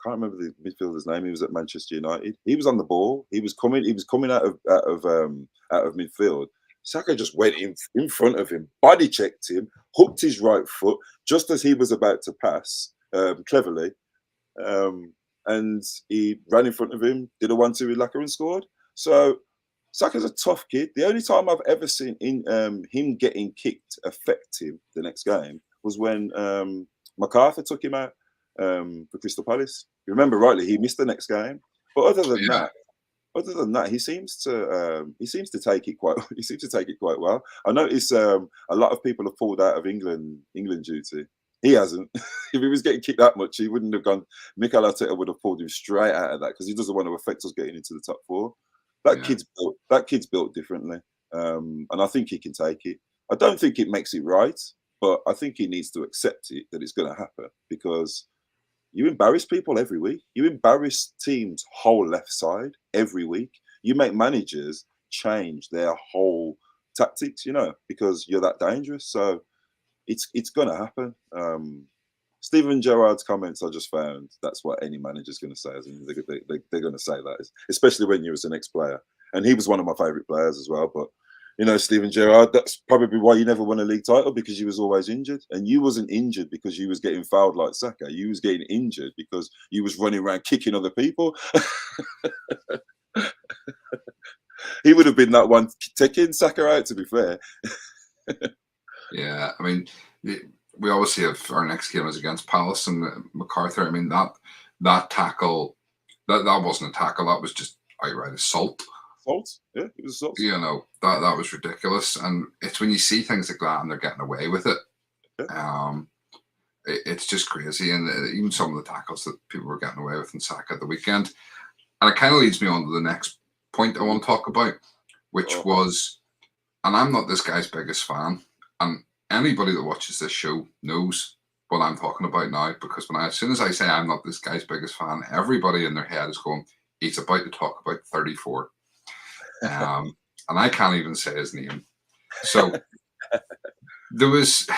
can't remember the midfielder's name. He was at Manchester United. He was on the ball. He was coming out of midfield. Saka just went in front of him, body checked him, hooked his right foot just as he was about to pass, cleverly, and he ran in front of him, did a 1-2 with Laka and scored. So Saka's a tough kid. The only time I've ever seen him getting kicked affect him the next game was when MacArthur took him out for Crystal Palace. You remember rightly, he missed the next game. But other than that, he seems to take it quite. He seems to take it quite well. I notice a lot of people have pulled out of England duty. He hasn't. If he was getting kicked that much, he wouldn't have gone. Mikel Arteta would have pulled him straight out of that because he doesn't want to affect us getting into the top four. That kid's built differently, and I think he can take it. I don't think it makes it right, but I think he needs to accept it that it's going to happen because you embarrass people every week. You embarrass teams' whole left side every week. You make managers change their whole tactics, because you're that dangerous. So it's going to happen. Steven Gerrard's comments, I just found that's what any manager's going to say. They're going to say that, especially when you're an ex-player. And he was one of my favourite players as well. But, Steven Gerrard, that's probably why you never won a league title, because you was always injured. And you wasn't injured because you was getting fouled like Saka. You was getting injured because you was running around kicking other people. He would have been that one taking Saka out, to be fair.
Yeah, I mean, we obviously have our next game is against Palace and MacArthur. I mean, that tackle, that wasn't a tackle. That was just outright assault.
Yeah, it was assault.
That was ridiculous. And it's when you see things like that and they're getting away with it. Yeah. It's just crazy. And even some of the tackles that people were getting away with in Saka at the weekend. And it kind of leads me on to the next point I want to talk about, which was, and I'm not this guy's biggest fan, and anybody that watches this show knows what I'm talking about now, because as soon as I say I'm not this guy's biggest fan, everybody in their head is going, he's about to talk about 34. And I can't even say his name. So there was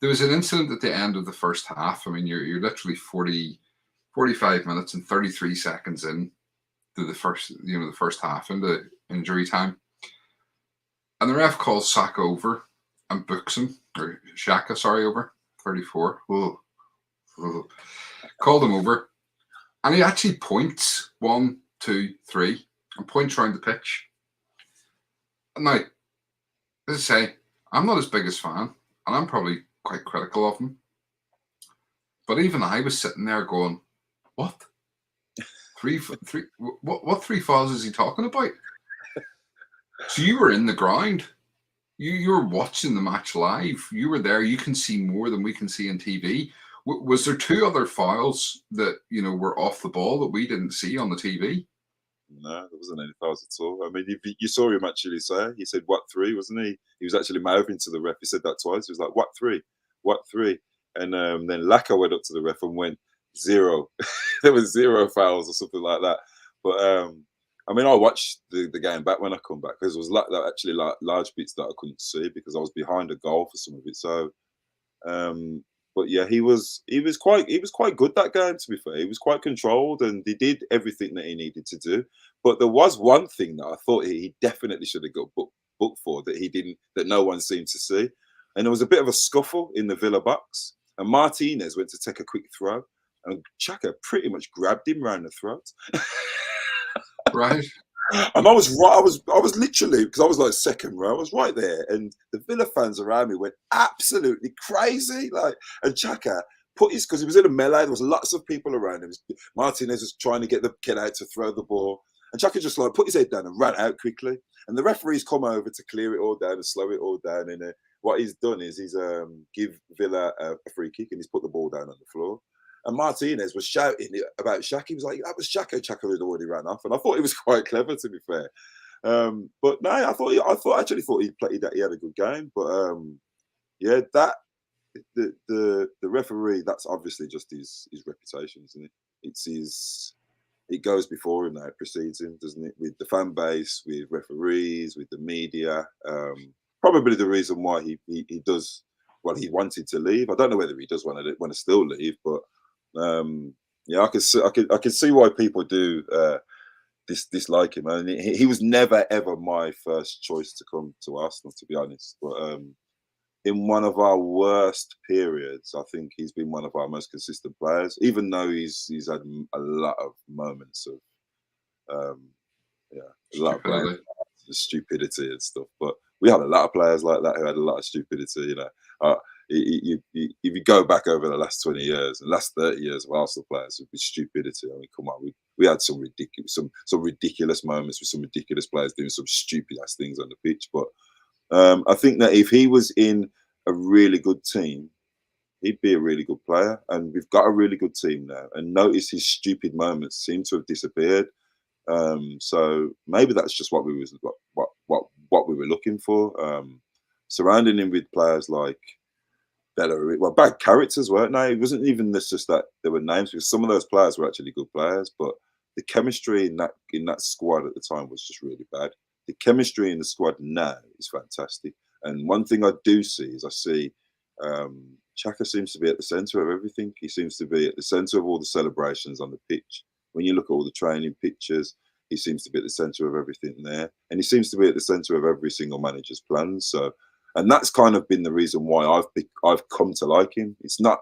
an incident at the end of the first half. I mean, you're literally 45 minutes and 33 seconds in to the first half into injury time. And the ref calls Saka over and books him, or Xhaka, sorry, over 34. Whoa. Called him over. And he actually points 1, 2, 3 and points around the pitch. Now, as I say, I'm not his biggest fan, and I'm probably quite critical of him. But even I was sitting there going, "What? Three? What 3 fouls is he talking about?" So you were in the ground. You were watching the match live. You were there. You can see more than we can see on TV. Was there 2 other fouls that were off the ball that we didn't see on the TV?
No, there wasn't any fouls at all. I mean, you saw him actually say. He said, "What 3?" Wasn't he? He was actually mouthing to the ref. He said that twice. He was like, "What 3? What 3?" And then Laka went up to the ref and went 0. There was 0 fouls or something like that. But I mean, I watched the game back when I come back because it was actually large bits that I couldn't see because I was behind a goal for some of it. So, but yeah, he was quite good that game. To be fair, he was quite controlled and he did everything that he needed to do. But there was one thing that I thought he definitely should have got booked for that he didn't, that no one seemed to see. And there was a bit of a scuffle in the Villa box, and Martinez went to take a quick throw, and Xhaka pretty much grabbed him round the throat.
Right.
And I was right. I was literally, because I was like second row. I was right there, and the Villa fans around me went absolutely crazy. Like, and Xhaka put his, because he was in a melee. There was lots of people around him. Martinez was trying to get the kid out to throw the ball, and Xhaka just like put his head down and ran out quickly. And the referees come over to clear it all down and slow it all down. And what he's done is he's give Villa a free kick, and he's put the ball down on the floor. And Martinez was shouting about Shaq. He was like, "That was Xhaka. Xhaka had already ran off." And I thought he was quite clever, to be fair. But no, I actually thought he played that. He had a good game. But yeah, that the referee, that's obviously just his reputation, isn't it? It's his. It goes before him now. It precedes him, doesn't it? With the fan base, with referees, with the media. Probably the reason why he does. Well, he wanted to leave. I don't know whether he does want to still leave, but. Yeah, I can see why people do dislike him. I mean, he was never ever my first choice to come to Arsenal, to be honest. But in one of our worst periods, I think he's been one of our most consistent players. Even though he's had a lot of moments of a lot of stupidity and stuff. But we had a lot of players like that who had a lot of stupidity. If you go back over the last 20 years, the last 30 years of Arsenal players with stupidity, I mean, come on, we had some ridiculous moments with some ridiculous players doing some stupid ass things on the pitch. But I think that if he was in a really good team, he'd be a really good player. And we've got a really good team now. And notice his stupid moments seem to have disappeared. So maybe that's just what we were looking for. Surrounding him with players like Bellerin, well, bad characters, weren't they? It wasn't even just that there were names, because some of those players were actually good players, but the chemistry in that squad at the time was just really bad. The chemistry in the squad now is fantastic. And one thing I do see is Xhaka seems to be at the centre of everything. He seems to be at the centre of all the celebrations on the pitch. When you look at all the training pictures, he seems to be at the centre of everything there. And he seems to be at the centre of every single manager's plans. So, and that's kind of been the reason why I've come to like him. It's not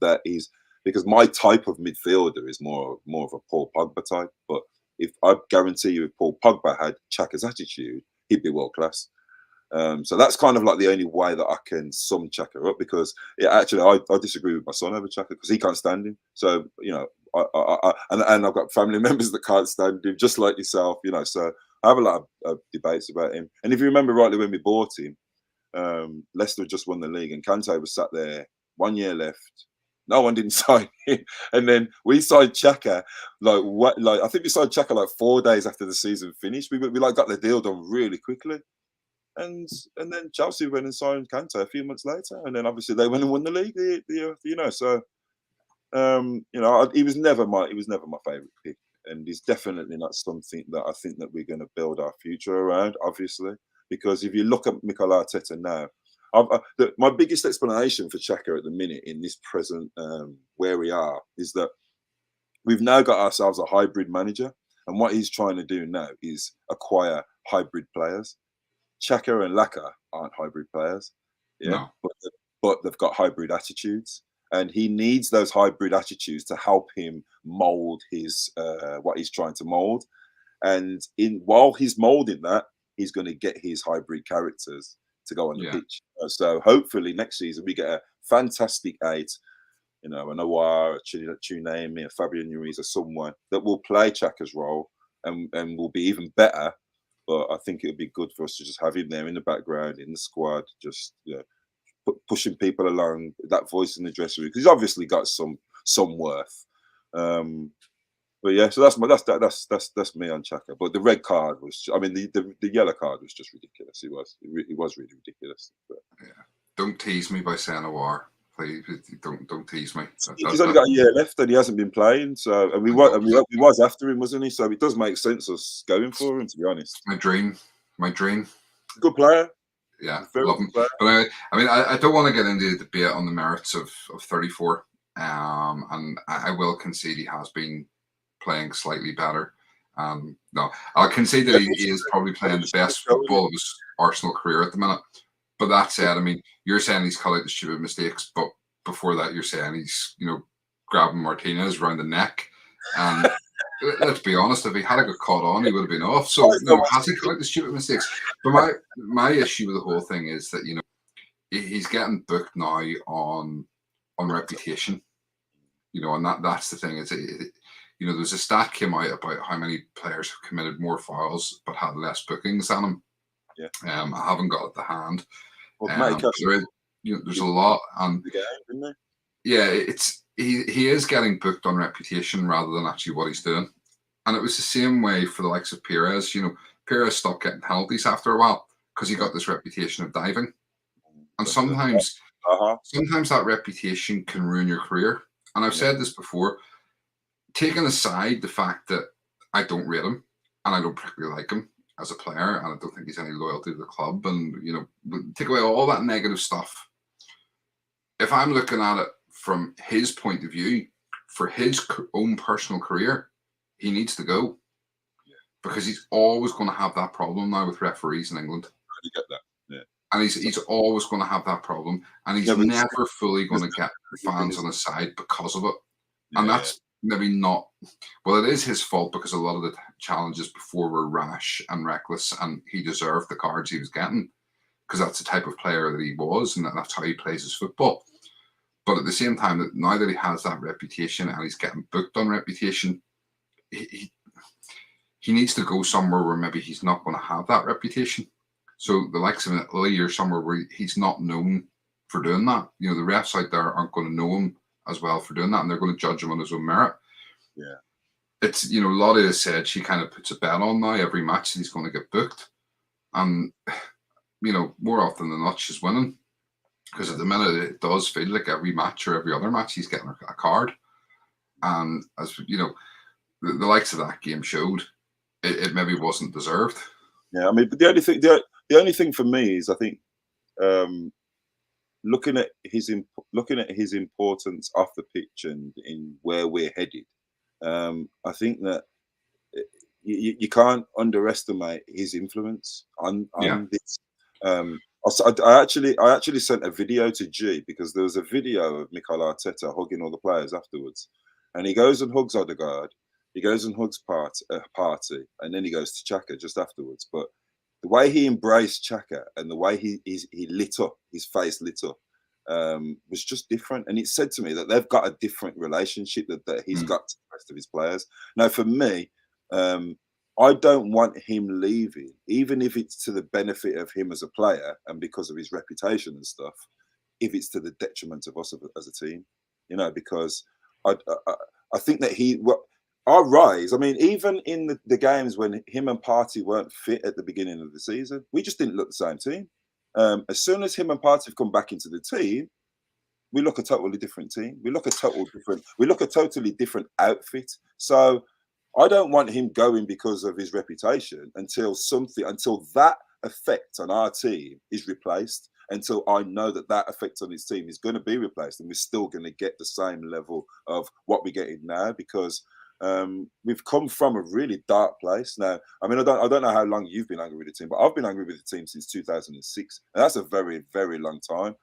that he's, because my type of midfielder is more of a Paul Pogba type. But if I guarantee you, if Paul Pogba had Xhaka's attitude, he'd be world class. So that's kind of like the only way that I can sum Xhaka up, because actually I disagree with my son over Xhaka because he can't stand him. So and I've got family members that can't stand him, just like yourself. So I have a lot of debates about him. And if you remember rightly, when we bought him, Leicester had just won the league, and Kante was sat there, 1 year left. No one didn't sign him, and then we signed Xhaka. I think we signed Xhaka like 4 days after the season finished. We got the deal done really quickly. And then Chelsea went and signed Kante a few months later, and then obviously they went and won the league. So he was never my favourite pick, and he's definitely not something that I think that we're going to build our future around. Obviously, because if you look at Mikel Arteta now, my biggest explanation for Xhaka at the minute in this present where we are is that we've now got ourselves a hybrid manager, and what he's trying to do now is acquire hybrid players. Xhaka and Laka aren't hybrid players,
No.
but they've got hybrid attitudes, and he needs those hybrid attitudes to help him mold his what he's trying to mold. And while he's molding that, he's going to get his hybrid characters to go on the pitch. So hopefully next season we get a fantastic 8, you know, a Noir, a Tsunami, a Fabian Ruiz, or someone that will play Xhaka's role and will be even better. But I think it would be good for us to just have him there in the background, in the squad, just pushing people along, that voice in the dressing room, because he's obviously got some worth. But yeah, so that's me on Xhaka. But the red card was, I mean, the yellow card was just ridiculous. It was really ridiculous. But,
yeah, don't tease me by saying a war, please. Don't tease me.
He's only got a year left, and he hasn't been playing. So, and we was after him, wasn't he? So it does make sense us going for him, to be honest.
My dream.
Good player.
Yeah, love him. But I don't want to get into the debate on the merits of 34. And I will concede he has been playing slightly better. No, I'll concede that he is probably playing the best football of his Arsenal career at the minute. But that said, I mean, you're saying he's cut out the stupid mistakes, but before that, you're saying he's, you know, grabbing Martinez around the neck. And let's be honest, if he had got caught on, he would have been off. So, you know, has he cut out the stupid mistakes? But my issue with the whole thing is that, you know, he's getting booked now on reputation. You know, and that's the thing. You know, there's a stat came out about how many players have committed more fouls but had less bookings than him.
Yeah.
I haven't got it to hand.
Well,
there's a lot, and yeah, he is getting booked on reputation rather than actually what he's doing. And it was the same way for the likes of Perez. You know, Perez stopped getting penalties after a while because he got this reputation of diving. And sometimes that reputation can ruin your career. And I've said this before, taking aside the fact that I don't rate him and I don't particularly like him as a player, and I don't think he's any loyalty to the club, and, you know, take away all that negative stuff. If I'm looking at it from his point of view, for his own personal career, he needs to go. Because he's always going to have that problem now with referees in England.
You get that. Yeah.
And he's always going to have that problem, and he's never fully going to get fans on his side because of it. And that's maybe not, well, it is his fault because a lot of the challenges before were rash and reckless, and he deserved the cards he was getting because that's the type of player that he was, and that's how he plays his football. But at the same time, that now that he has that reputation and he's getting booked on reputation, he needs to go somewhere where maybe he's not going to have that reputation. So the likes of Italy or somewhere where he's not known for doing that. You know, the refs out there aren't going to know him as well for doing that, and they're going to judge him on his own merit.
Yeah.
It's, you know, Lottie has said she kind of puts a bet on now every match that he's going to get booked. And, you know, more often than not, she's winning. Because at the minute, it does feel like every match or every other match, he's getting a card. And, as you know, the likes of that game showed, it maybe wasn't deserved.
Yeah, I mean, but the only thing for me is, I think, looking at his importance off the pitch and in where we're headed, I think that you can't underestimate his influence on this. I actually sent a video to G because there was a video of Mikel Arteta hugging all the players afterwards, and he goes and hugs Odegaard, he goes and hugs Party, and then he goes to Xhaka just afterwards. But the way he embraced Xhaka and the way he lit up, his face lit up, was just different. And it said to me that they've got a different relationship that he's got to the rest of his players. Now, for me, I don't want him leaving, even if it's to the benefit of him as a player and because of his reputation and stuff, if it's to the detriment of us as a team, you know, because I think that our rise, I mean, even in the games when him and Partey weren't fit at the beginning of the season, we just didn't look the same team. As soon as him and Partey have come back into the team, we look a totally different team. We look a totally different outfit. So I don't want him going because of his reputation until that effect on our team is replaced, until I know that effect on his team is going to be replaced, and we're still going to get the same level of what we're getting now, because we've come from a really dark place. Now, I mean, I don't know how long you've been angry with the team, but I've been angry with the team since 2006, and that's a very, very long time.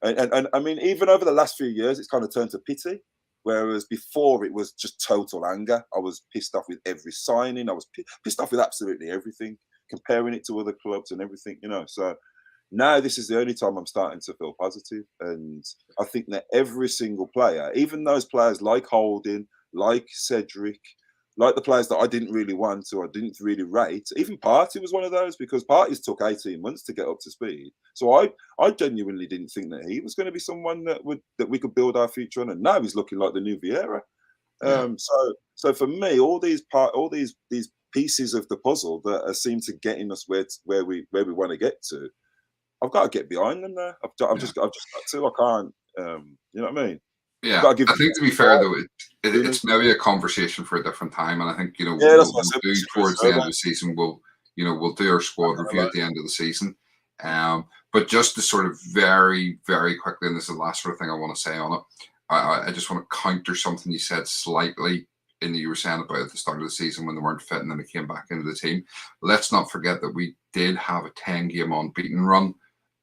And I mean, even over the last few years, it's kind of turned to pity. Whereas before it was just total anger. I was pissed off with every signing. I was pissed off with absolutely everything, comparing it to other clubs and everything, you know. So now this is the only time I'm starting to feel positive. And I think that every single player, even those players like Holding, like Cedric, like the players that I didn't really want or I didn't really rate, even Partey was one of those, because Partey's took 18 months to get up to speed. So I genuinely didn't think that he was going to be someone that we could build our future on, and now he's looking like the new Vieira. So for me, all these pieces of the puzzle that seem to getting us where we want to get to, I've got to get behind them there. I've just got to. I can't. You know what I mean?
Yeah, I think to be fair though, it's maybe a conversation for a different time, and I think we'll do towards the end of the season. We'll do our squad review at the end of the season. But just to sort of very, very quickly, and this is the last sort of thing I want to say on it. I just want to counter something you said slightly in that you were saying about at the start of the season when they weren't fit and then they came back into the team. Let's not forget that we did have a 10-game unbeaten run,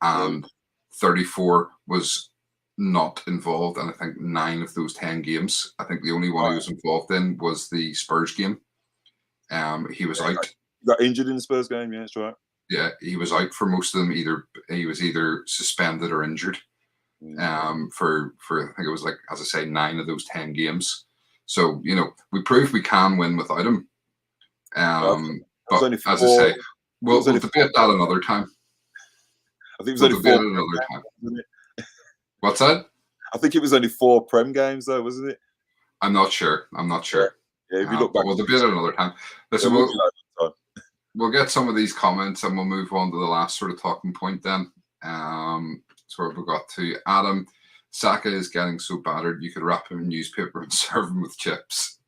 and 34 was not involved, and I think 9 of those 10 games, I think the only one he was involved in was the Spurs game. He was out.
He got injured in the Spurs game, yeah, that's right.
Yeah, he was out for most of them. He was either suspended or injured. For I think it was, like, as I say, 9 of those 10 games. So we proved we can win without him. But as I say, we'll debate that another time.
I think it was only 4
another time. What's that?
I think it was only 4 Prem games, though, wasn't it?
I'm not sure.
Yeah, if you look back,
we'll debate it another time. Listen, we'll get some of these comments and we'll move on to the last sort of talking point then. So we've got to Adam. Saka is getting so battered you could wrap him in newspaper and serve him with chips.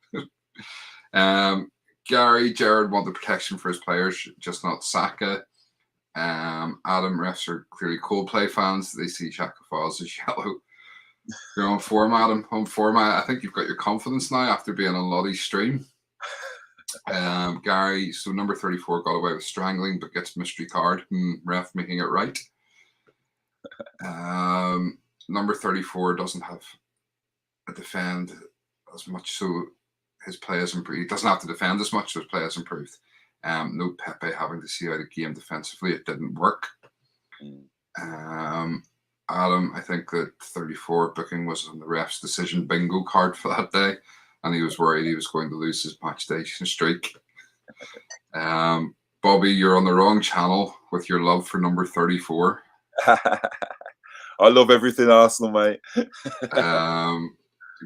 Gary, Jared want the protection for his players, just not Saka. Adam, refs are clearly Coldplay fans. They see Shaka Falls as yellow. You're on form, Adam. On form. I think you've got your confidence now after being on Lottie's stream. Gary, so number 34 got away with strangling but gets mystery card. Ref making it right. Number 34 doesn't have a defend as much, so his play has improved. He doesn't have to defend as much, so his play has improved. No Pepe having to see out a game defensively. It didn't work. Adam, I think that 34 booking was on the ref's decision bingo card for that day, and he was worried he was going to lose his match day streak. Bobby, you're on the wrong channel with your love for number 34.
I love everything Arsenal, mate.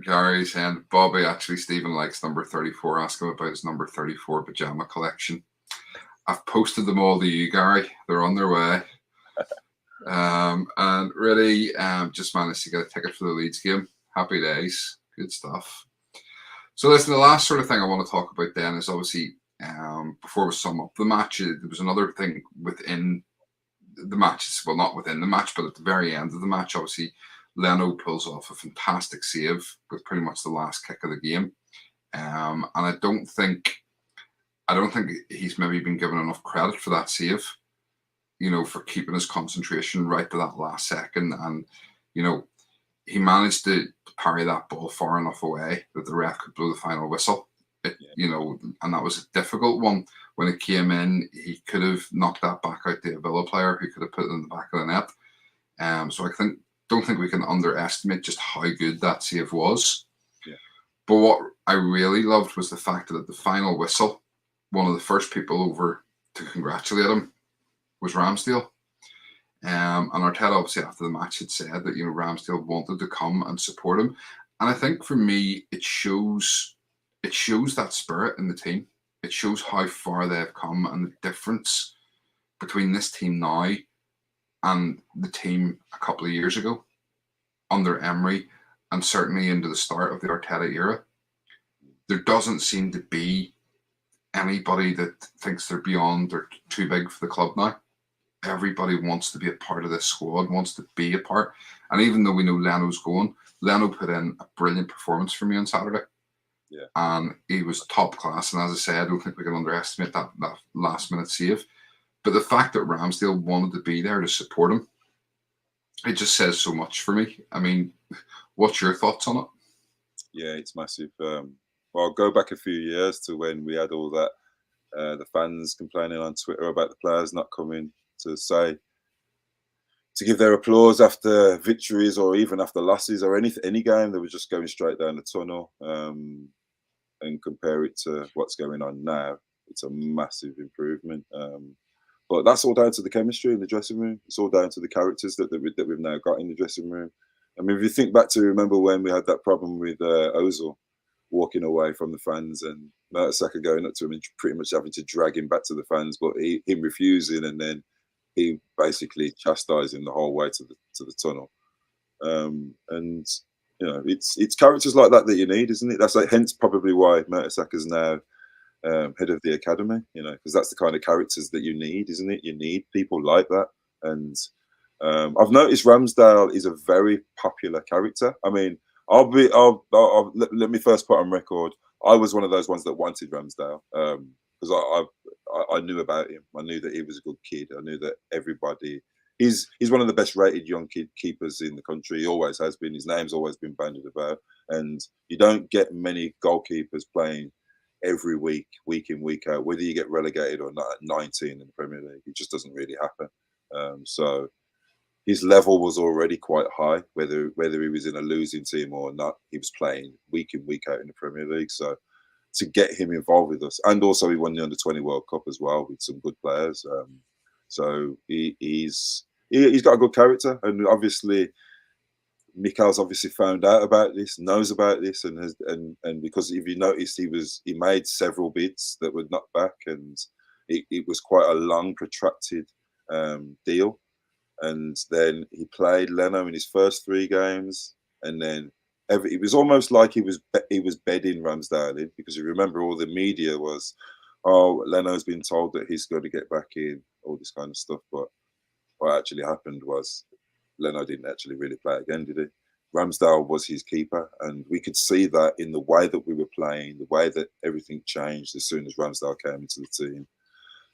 Gary saying, Bobby, actually, Stephen likes number 34. Ask him about his number 34 pajama collection. I've posted them all to you, Gary. They're on their way. And really, just managed to get a ticket for the Leeds game. Happy days. Good stuff. So listen, the last sort of thing I want to talk about then is obviously, before we sum up the match, there was another thing within the match. Well, not within the match, but at the very end of the match, obviously, Leno pulls off a fantastic save with pretty much the last kick of the game. And I don't think he's maybe been given enough credit for that save, for keeping his concentration right to that last second. And, he managed to parry that ball far enough away that the ref could blow the final whistle. And that was a difficult one. When it came in, he could have knocked that back out to a Villa player who could have put it in the back of the net. So I don't think we can underestimate just how good that save was.
Yeah.
But what I really loved was the fact that at the final whistle, one of the first people over to congratulate him was Ramsdale. And Arteta obviously after the match had said that Ramsdale wanted to come and support him. And I think for me it shows that spirit in the team. It shows how far they've come and the difference between this team now and the team a couple of years ago under Emery, and certainly into the start of the Arteta era. There doesn't seem to be anybody that thinks they're beyond or too big for the club now. Everybody wants to be a part of this squad, wants to be a part. And even though we know Leno's going, Leno put in a brilliant performance for me on Saturday.
Yeah.
And he was top class. And as I say, I don't think we can underestimate that last minute save. But the fact that Ramsdale wanted to be there to support him, it just says so much for me. I mean, what's your thoughts on it?
Yeah, it's massive. Well, go back a few years to when we had all that, the fans complaining on Twitter about the players not coming to say, to give their applause after victories or even after losses or any game. They were just going straight down the tunnel. And compare it to what's going on now, it's a massive improvement. But that's all down to the chemistry in the dressing room. It's all down to the characters that we've now got in the dressing room. I mean, if you think back to, remember when we had that problem with Ozil walking away from the fans and Mertesacker going up to him and pretty much having to drag him back to the fans, but him refusing, and then he basically chastised him the whole way to the tunnel. And you know, it's characters like that you need, isn't it? That's like, hence probably why Mertesacker's now head of the academy. You know, because that's the kind of characters that you need, isn't it? You need people like that. And I've noticed Ramsdale is a very popular character. I mean, let me first put on record, I was one of those ones that wanted Ramsdale because I knew about him. I knew that he was a good kid. I knew that everybody. He's one of the best rated young keepers in the country. He always has been. His name's always been bandied about, and you don't get many goalkeepers playing every week in, week out. Whether you get relegated or not at 19 in the Premier League, it just doesn't really happen. So his level was already quite high, whether he was in a losing team or not. He was playing week in, week out in the Premier League. So to get him involved with us, and also he won the Under-20 World Cup as well with some good players. So he's got a good character, and obviously Mikel's obviously found out about this, knows about this, and because if you noticed, he made several bids that were knocked back, and it was quite a long, protracted deal. And then he played Leno in his first 3 games, and then it was almost like he was bedding Ramsdale in, because you remember all the media was, oh, Leno's been told that he's going to get back in, all this kind of stuff. But what actually happened was Leno didn't actually really play again, did he? Ramsdale was his keeper, and we could see that in the way that we were playing, the way that everything changed as soon as Ramsdale came into the team.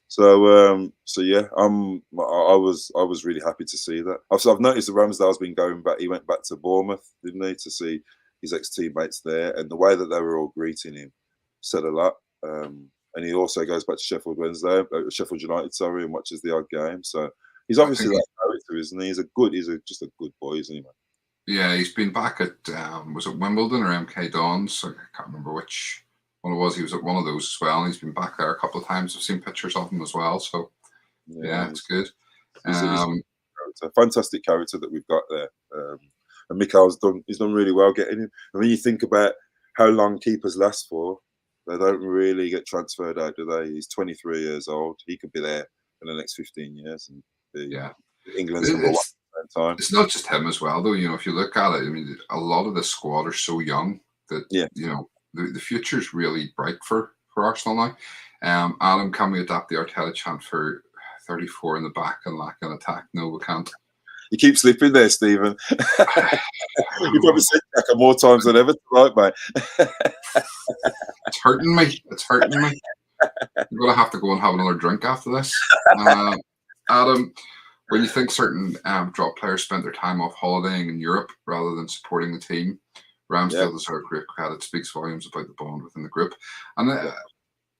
So yeah, I was really happy to see that. I've noticed that Ramsdale's been going back. He went back to Bournemouth, didn't he, to see his ex-teammates there, and the way that they were all greeting him said a lot. And he also goes back to Sheffield United, sorry, and watches the odd game. So he's obviously that character, isn't he? He's just a good boy, isn't he, man?
Yeah, he's been back at was it Wimbledon or MK Dons? I can't remember which one it was. He was at one of those as well, and he's been back there a couple of times. I've seen pictures of him as well. So yeah, it's good.
He's a fantastic character that we've got there. And Mikel's done really well getting him. And when you think about how long keepers last for, they don't really get transferred out, do they? He's 23 years old. He could be there in the next 15 years and be England's number one. Time. It's
not just him as well, though. You know, if you look at it, I mean, a lot of the squad are so young that you know the future's really bright for Arsenal now. Adam, can we adapt the Arteta chant for 34 in the back and lack an attack? No, we can't.
You keep slipping there, Stephen. You probably said that more times than ever tonight, mate.
It's hurting me. I'm gonna have to go and have another drink after this. Adam, when you think certain drop players spent their time off holidaying in Europe rather than supporting the team, Ramsdale deserves great credit. Speaks volumes about the bond within the group. And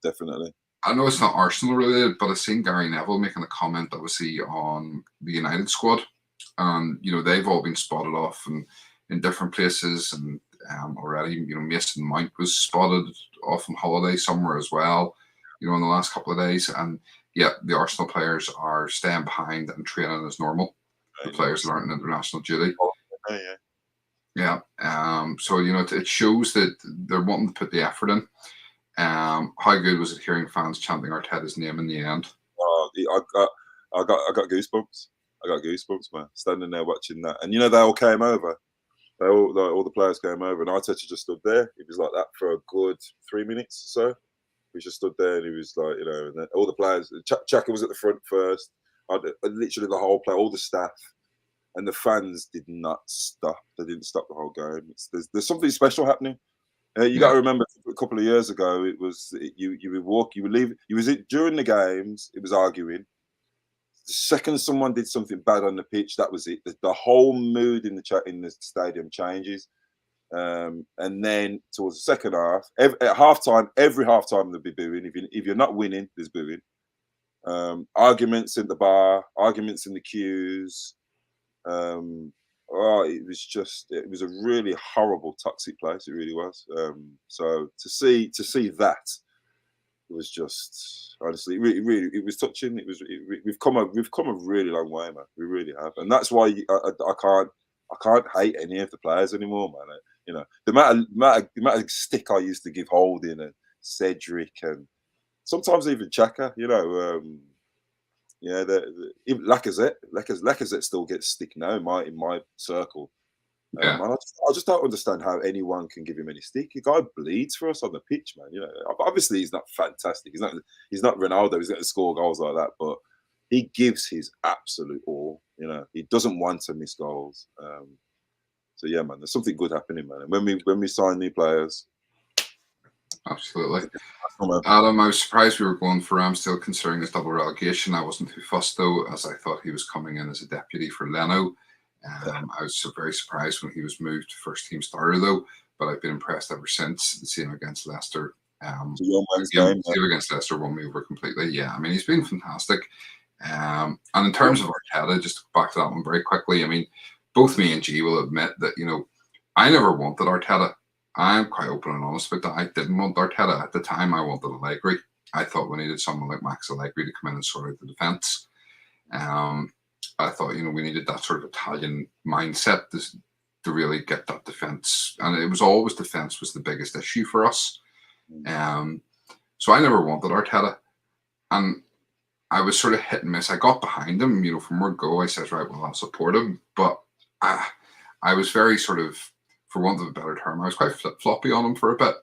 definitely.
I know it's not Arsenal related, but I've seen Gary Neville making a comment, obviously, on the United squad. And, you know, they've all been spotted off in different places. And already, you know, Mason Mount was spotted off on holiday somewhere as well, you know, in the last couple of days. And yeah, the Arsenal players are staying behind and training as normal. The players learning international duty. Yeah. So, you know, it shows that they're wanting to put the effort in. How good was it hearing fans chanting Arteta's name in the end?
Oh, I got goosebumps. I got goosebumps, man. Standing there watching that, and you know, they all came over. All the players came over, and Arteta just stood there. He was like that for a good 3 minutes or so. He just stood there, and he was like, you know, and then all the players. Chaka was at the front first. Literally the whole play, all the staff, and the fans did not stop. They didn't stop the whole game. There's something special happening. You got to remember, a couple of years ago, it was you would walk, you would leave. You was during the games. It was arguing. the second someone did something bad on the pitch, that was it. The whole mood in the stadium changes. And then towards the second half, at halftime, every halftime there'll be booing. If you're not winning, there's booing. Arguments in the bar, arguments in the queues. It was a really horrible, toxic place. It really was. So to see that, it was just honestly, really, it was touching. We've come a really long way, man. We really have, and that's why I can't hate any of the players anymore, man. You know, the amount of stick I used to give Holding and Cedric and sometimes even Xhaka, you know. Even Lacazette still gets stick now in my circle.
Yeah.
And I just don't understand how anyone can give him any stick. The guy bleeds for us on the pitch, man. You know, obviously he's not fantastic. He's not Ronaldo. He's going to score goals like that, but he gives his absolute all. You know, he doesn't want to miss goals. So yeah, man, there's something good happening, man. And when we sign new players,
absolutely. Adam, I was surprised we were going for Ramsdale considering his double relegation. I wasn't too fussed though, as I thought he was coming in as a deputy for Leno. I was very surprised when he was moved to first team starter though, but I've been impressed ever since. The same against Leicester. Against Leicester won me over completely. Yeah, I mean, he's been fantastic. And in terms of Arteta, just to go back to that one very quickly, I mean, both me and G will admit that, you know, I never wanted Arteta. I'm quite open and honest about that. I didn't want Arteta. At the time, I wanted Allegri. I thought we needed someone like Max Allegri to come in and sort out the defence. I thought, you know, we needed that sort of Italian mindset to really get that defence. And it was always defence was the biggest issue for us. So I never wanted Arteta. And I was sort of hit and miss. I got behind him, you know, from word go. I said, right, well, I'll support him. But I was very sort of, for want of a better term, I was quite floppy on him for a bit,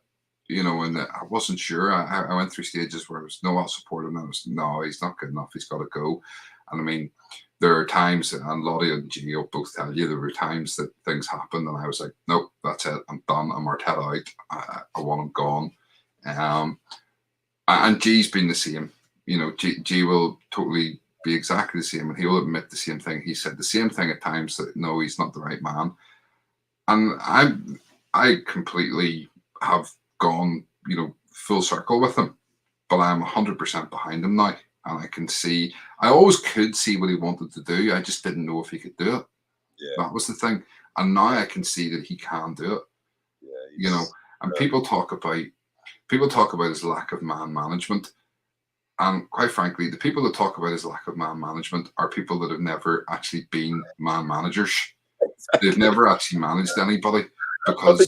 you know, and I wasn't sure. I went through stages where it was, no, I'll support him. And it was, no, he's not good enough. He's got to go. And I mean, there are times, and Lottie and G will both tell you, there were times that things happened and I was like, nope, that's it. I'm done. I'm Arteta out. I want him gone. And G's been the same. You know, G will totally be exactly the same, and he will admit the same thing. He said the same thing at times, that no, he's not the right man. And I completely have gone, you know, full circle with him, but I'm 100% behind him now. And I can see, I always could see what he wanted to do. I just didn't know if he could do it. Yeah. That was the thing. And now I can see that he can do it. Yeah, you know, and people talk about his lack of man management. And quite frankly, the people that talk about his lack of man management are people that have never actually been man managers. They've never actually managed anybody, because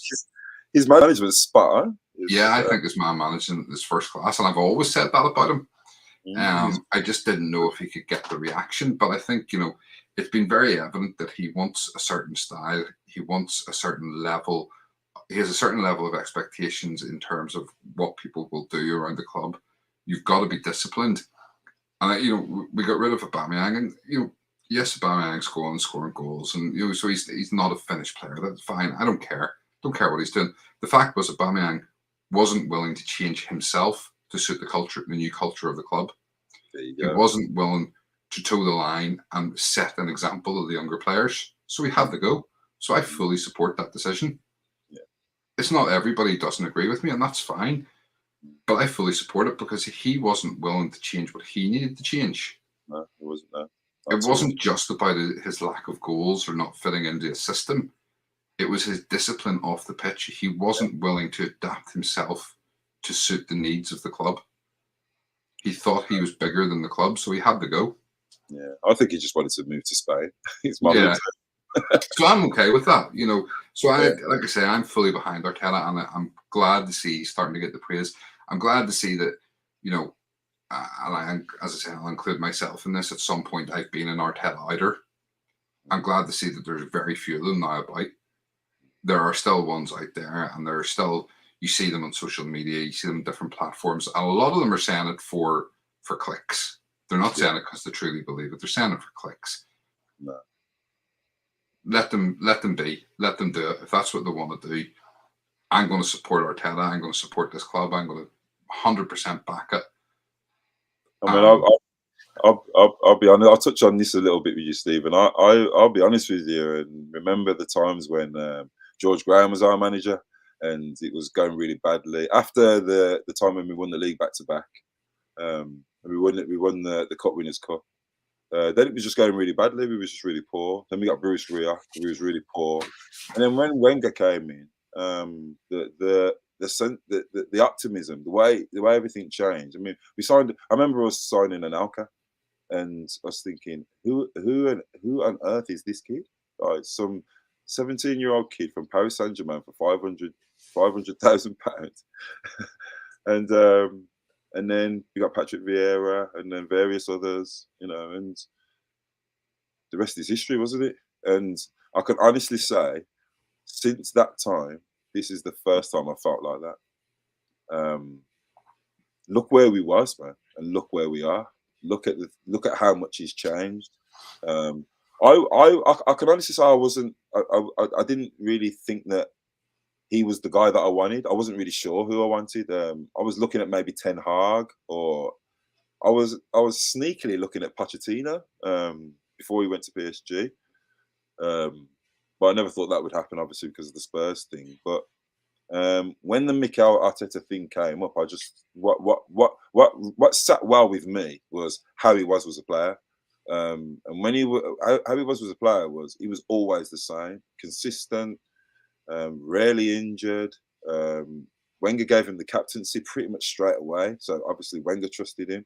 his management's spot on.
I think his man management is first class, and I've always said that about him. I just didn't know if he could get the reaction, but I think, you know, it's been very evident that he wants a certain style. He wants a certain level. He has a certain level of expectations in terms of what people will do around the club. You've got to be disciplined. And, you know, we got rid of Aubameyang, and, you know, yes, Aubameyang's scoring goals, and, you know, so he's not a finished player. That's fine. I don't care. Don't care what he's doing. The fact was, Aubameyang wasn't willing to change himself to suit the new culture of the club. He wasn't willing to toe the line and set an example of the younger players. So he had to go. So I fully support that decision. Yeah. It's not everybody doesn't agree with me, and that's fine. But I fully support it, because he wasn't willing to change what he needed to change.
No, it wasn't that.
It wasn't just about his lack of goals or not fitting into a system. It was his discipline off the pitch. He wasn't willing to adapt himself to suit the needs of the club. He thought he was bigger than the club, so he had to go.
Yeah, I think he just wanted to move to Spain.
So I'm okay with that, you know. So like I say, I'm fully behind Arteta, and I'm glad to see he's starting to get the praise. I'm glad to see that, you know, as I say, I'll include myself in this. At some point, I've been an Arteta outer. I'm glad to see that there's very few of them now about. There are still ones out there, and there are still, you see them on social media, you see them on different platforms, and a lot of them are saying it for clicks. They're not saying it because they truly believe it. They're saying it for clicks.
No.
Let them be. Let them do it. If that's what they want to do, I'm going to support Arteta. I'm going to support this club. I'm going to 100% back it.
I mean, I'll be honest. I'll touch on this a little bit with you, Stephen. I'll be honest with you, and remember the times when George Graham was our manager, and it was going really badly. After the time when we won the league back to back, we won the Cup Winners' Cup. Then it was just going really badly. We were just really poor. Then we got Bruce Ria, who was really poor. And then when Wenger came in, the optimism, the way everything changed. I mean, we signed. I remember us signing Anelka, and I was thinking, who on earth is this kid? Like some 17-year-old kid from Paris Saint-Germain for 500,000 pounds, and then we got Patrick Vieira, and then various others, and the rest is history, wasn't it? And I can honestly say, since that time, this is the first time I felt like that. Look where we was, man, and look where we are. Look at how much he's changed. I can honestly say I didn't really think that he was the guy that I wanted. I wasn't really sure who I wanted. I was looking at maybe Ten Hag, or I was sneakily looking at Pochettino before he went to PSG. But I never thought that would happen, obviously, because of the Spurs thing. But when the Mikel Arteta thing came up, I just what sat well with me was how he was a player. And when how he was as a player was he was always the same, consistent, rarely injured. Wenger gave him the captaincy pretty much straight away, so obviously Wenger trusted him.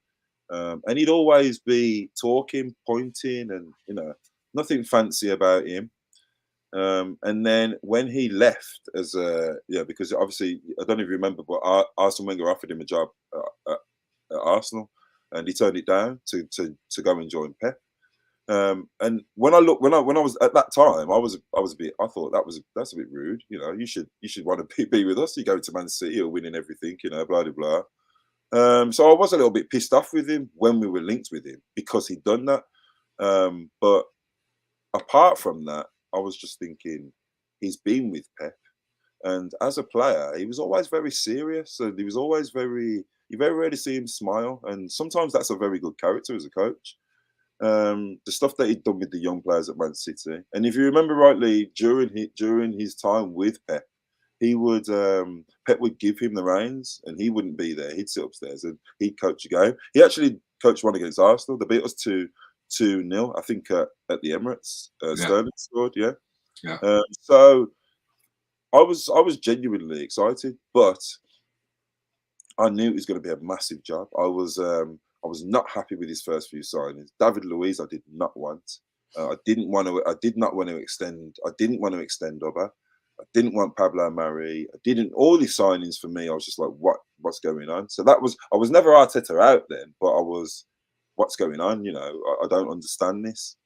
And he'd always be talking, pointing, and nothing fancy about him. And then when he left because obviously I don't even remember, but Arsene Wenger offered him a job at Arsenal, and he turned it down to go and join Pep. And when I was at that time, I thought that's a bit rude. You should want to be with us. You go to Man City, you're winning everything, blah blah blah. So I was a little bit pissed off with him when we were linked with him because he'd done that. But apart from that, I was just thinking he's been with Pep, and as a player, he was always very serious, and he was always you very rarely see him smile, and sometimes that's a very good character as a coach. The stuff that he'd done with the young players at Man City, and if you remember rightly, during his time with Pep, Pep would give him the reins, and he wouldn't be there. He'd sit upstairs and he'd coach a game. He actually coached one against Arsenal. They beat us 2-0, I think, at the Emirates. Sterling scored, yeah. So I was genuinely excited, but I knew it was going to be a massive job. I was not happy with his first few signings. David Luiz, I did not want. I did not want to extend. I didn't want to extend Oba. I didn't want Pablo Mari. I didn't. All these signings for me, I was just like, what's going on? So I was never Arteta out then, but I was, what's going on? I don't understand this.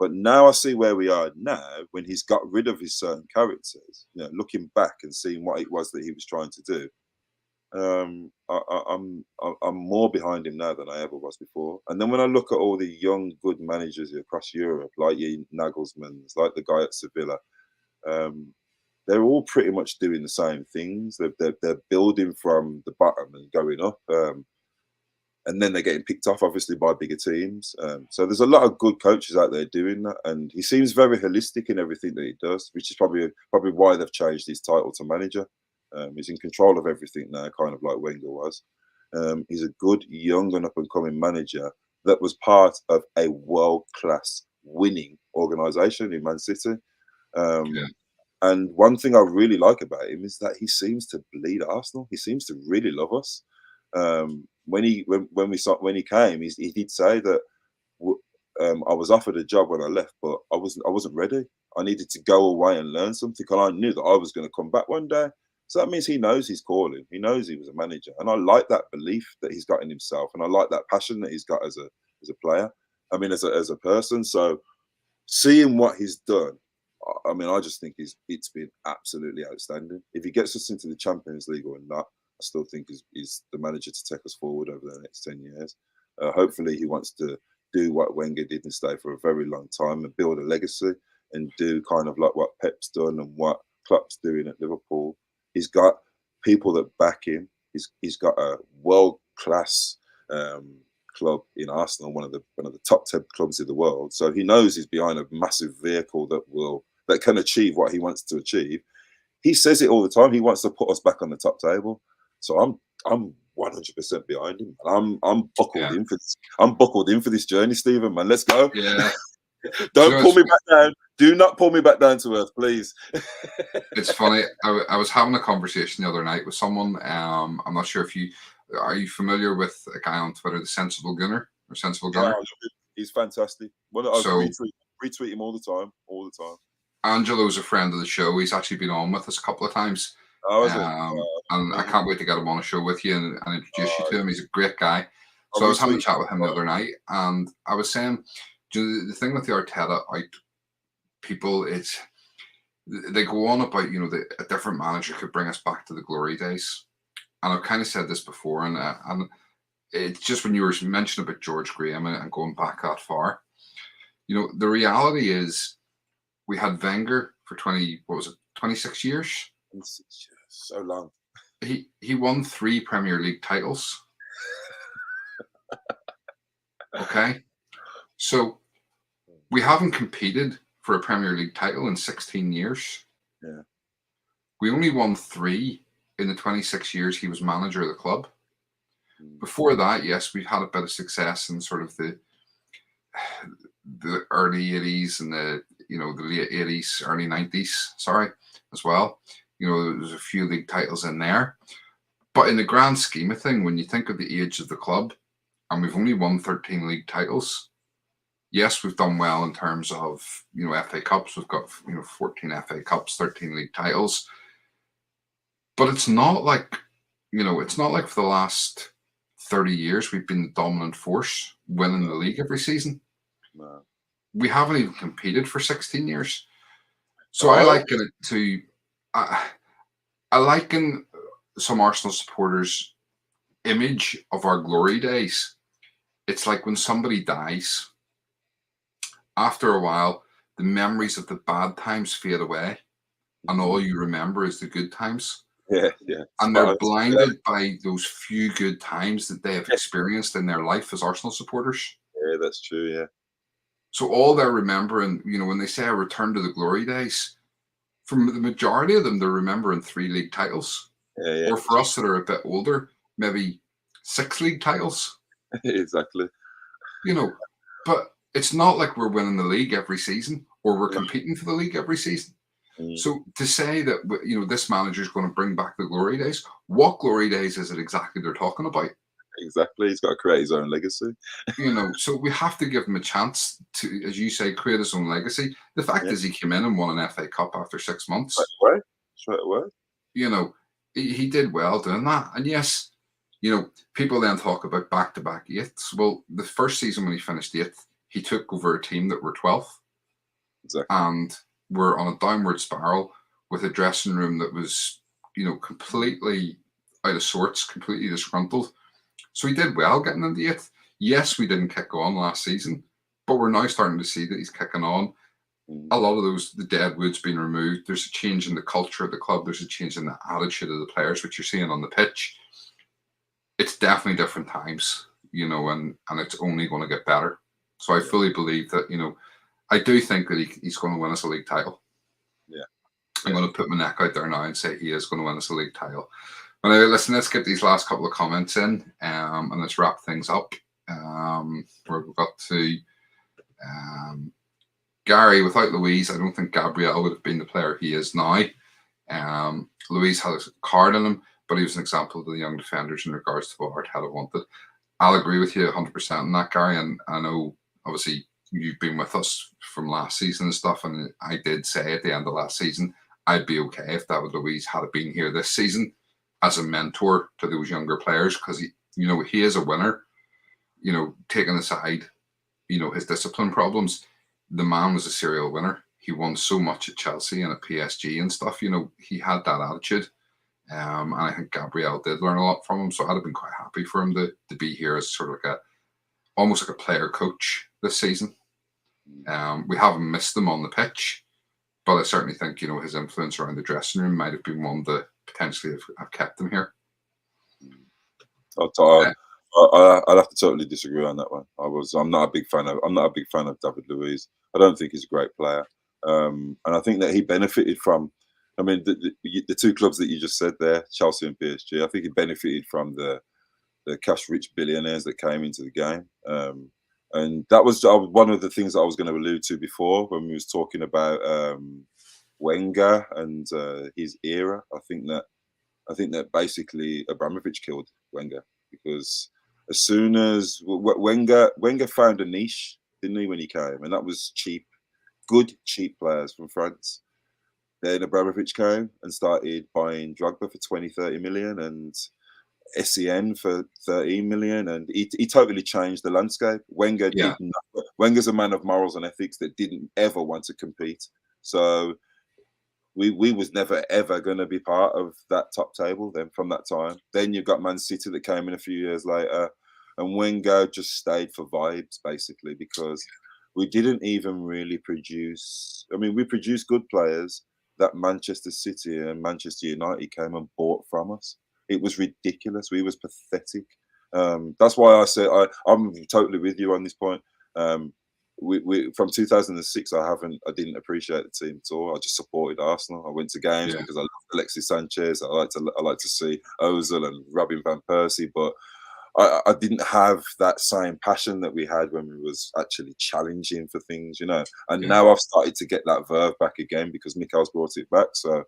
But now I see where we are now, when he's got rid of his certain characters, looking back and seeing what it was that he was trying to do. I'm more behind him now than I ever was before. And then when I look at all the young, good managers across Europe, like Nagelsmann's, like the guy at Sevilla, they're all pretty much doing the same things. They're building from the bottom and going up. And then they're getting picked off, obviously, by bigger teams. So there's a lot of good coaches out there doing that, and he seems very holistic in everything that he does, which is probably why they've changed his title to manager. He's in control of everything now, kind of like Wenger was. He's a good, young and up-and-coming manager that was part of a world-class winning organisation in Man City. And one thing I really like about him is that he seems to bleed Arsenal. He seems to really love us. When he came, he did say that I was offered a job when I left, but I wasn't ready. I needed to go away and learn something, and I knew that I was going to come back one day. So that means he knows his calling. He knows he was a manager, and I like that belief that he's got in himself, and I like that passion that he's got as a player. I mean, as a person. So seeing what he's done, I mean, I just think it's been absolutely outstanding. If he gets us into the Champions League or not, I still think is the manager to take us forward over the next 10 years. Hopefully he wants to do what Wenger did and stay for a very long time and build a legacy and do kind of like what Pep's done and what Klopp's doing at Liverpool. He's got people that back him. He's got a world-class club in Arsenal, one of the top 10 clubs in the world. So he knows he's behind a massive vehicle that can achieve what he wants to achieve. He says it all the time. He wants to put us back on the top table. So I'm 100% behind him. I'm buckled in for this. I'm buckled in for this journey, Stephen. Man, let's go.
Yeah.
Don't pull me back down. Do not pull me back down to earth, please.
It's funny. I was having a conversation the other night with someone. I'm not sure if are you familiar with a guy on Twitter, the Sensible Gunner or Sensible Gunner?
Yeah, he's fantastic. I retweet him all the time.
Angelo's a friend of the show. He's actually been on with us a couple of times.
Oh, is
and I can't wait to get him on a show with you and introduce you to him. He's a great guy. So I was having a chat with him the other night, and I was saying, the thing with the Arteta out people is they go on about, a different manager could bring us back to the glory days. And I've kind of said this before, and it's just when you were mentioning about George Graham and going back that far, the reality is we had Wenger for 26 years?
26 years, so long.
He won 3 Premier League titles. Okay? So we haven't competed for a Premier League title in 16 years.
Yeah.
We only won 3 in the 26 years he was manager of the club. Before that, yes, we've had a bit of success in sort of the early 80s and the late 80s, early 90s, as well. There's a few league titles in there. But in the grand scheme of thing, when you think of the age of the club, and we've only won 13 league titles, yes, we've done well in terms of, FA Cups. We've got, 14 FA Cups, 13 league titles. But it's not like, it's not like for the last 30 years we've been the dominant force winning the league every season.
No.
We haven't even competed for 16 years. So I liken it to, I liken some Arsenal supporters' image of our glory days. It's like when somebody dies, after a while, the memories of the bad times fade away, and all you remember is the good times.
Yeah.
And they're blinded by those few good times that they have experienced in their life as Arsenal supporters.
Yeah, that's true, yeah.
So all they're remembering, when they say a return to the glory days, from the majority of them, they're remembering 3 league titles.
Yeah.
Or for us that are a bit older, maybe 6 league titles.
Exactly.
But it's not like we're winning the league every season or we're competing for the league every season. So to say that, this manager is going to bring back the glory days, what glory days is it exactly they're talking about?
Exactly. He's got to create his own legacy.
So we have to give him a chance to, as you say, create his own legacy. The fact is he came in and won an FA Cup after 6 months.
Straight away.
He did well doing that. And yes, people then talk about back-to-back 8ths. Well, the first season when he finished 8th, he took over a team that were 12th.
Exactly.
And we're on a downward spiral with a dressing room that was, completely out of sorts, completely disgruntled. So he did well getting into 8th. Yes, we didn't kick on last season, but we're now starting to see that he's kicking on. A lot of the dead wood's been removed. There's a change in the culture of the club. There's a change in the attitude of the players, which you're seeing on the pitch. It's definitely different times, and it's only going to get better. So I fully believe that, I do think that he's going to win us a league title.
Yeah.
I'm going to put my neck out there now and say he is going to win us a league title. But anyway, listen, let's get these last couple of comments in, and let's wrap things up. Where we've got to Gary, without Louise, I don't think Gabriel would have been the player he is now. Louise had a card in him, but he was an example of the young defenders in regards to what Arteta wanted. I'll agree with you 100% on that, Gary, and I know, obviously, you've been with us from last season and stuff, and I did say at the end of last season, I'd be okay if David Luiz had been here this season as a mentor to those younger players, because he is a winner. Taking aside, his discipline problems, the man was a serial winner. He won so much at Chelsea and at PSG and stuff. He had that attitude. And I think Gabriel did learn a lot from him. So I'd have been quite happy for him to be here as sort of like almost like a player coach this season. We haven't missed him on the pitch, but I certainly think, his influence around the dressing room might have been one that potentially have kept him here.
I'll have to totally disagree on that one. I'm not a big fan of David Luiz. I don't think he's a great player, and I think that he benefited from. I mean, the two clubs that you just said there, Chelsea and PSG. I think he benefited from the cash-rich billionaires that came into the game, and that was one of the things that I was going to allude to before when we was talking about Wenger and his era. I think that basically Abramovich killed Wenger, because as soon as Wenger found a niche, didn't he, when he came, and that was good cheap players from France. Then Abramovich came and started buying Drogba for 20, 30 million and SEN for 13 million, and he totally changed the landscape. Wenger
Yeah.
Wenger's a man of morals and ethics that didn't ever want to compete. So we was never ever going to be part of that top table then from that time. Then you've got Man City that came in a few years later, and Wenger just stayed for vibes basically, because we didn't even really produce. I mean, we produced good players that Manchester City and Manchester United came and bought from us. It was ridiculous. We was pathetic. That's why I say I'm totally with you on this point. We from 2006, I didn't appreciate the team at all. I just supported Arsenal. I went to games because I loved Alexis Sanchez. I like to see Ozil and Robin van Persie, but I didn't have that same passion that we had when we was actually challenging for things, you know. And now I've started to get that verve back again because Mikel's brought it back. So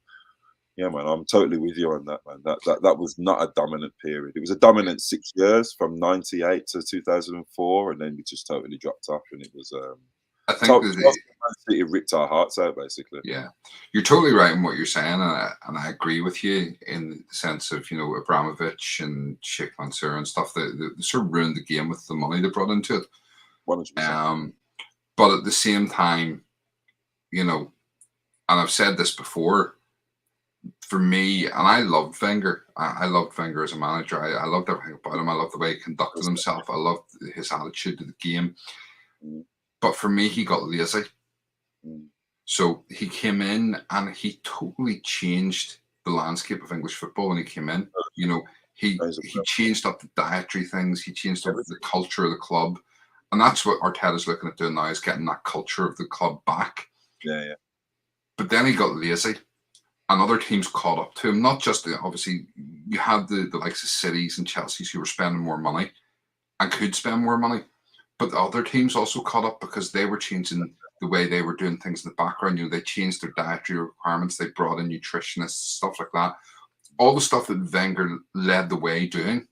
yeah, man, I'm totally with you on that, man. That was not a dominant period. It was a dominant 6 years from '98 to 2004, and then we just totally dropped off, and it was.
I think
it ripped our hearts out, basically.
Yeah, you're totally right in what you're saying, and I agree with you in the sense of, you know, Abramovich and Sheikh Mansour and stuff. They sort of ruined the game with the money they brought into it.
100%.
But at the same time, you know, and I've said this before. For me, and I loved Wenger. I loved Wenger as a manager. I loved everything about him. I loved the way he conducted himself. I loved his attitude to the game. But for me, he got lazy. So he came in and he totally changed the landscape of English football when he came in. You know, he changed up the dietary things. He changed up the culture of the club. And that's what Arteta's looking at doing now, is getting that culture of the club back.
Yeah.
But then he got lazy. And other teams caught up to him. Not just, obviously, you had the likes of Cities and Chelsea's who were spending more money and could spend more money. But the other teams also caught up because they were changing the way they were doing things in the background. You know, they changed their dietary requirements. They brought in nutritionists, stuff like that. All the stuff that Wenger led the way doing,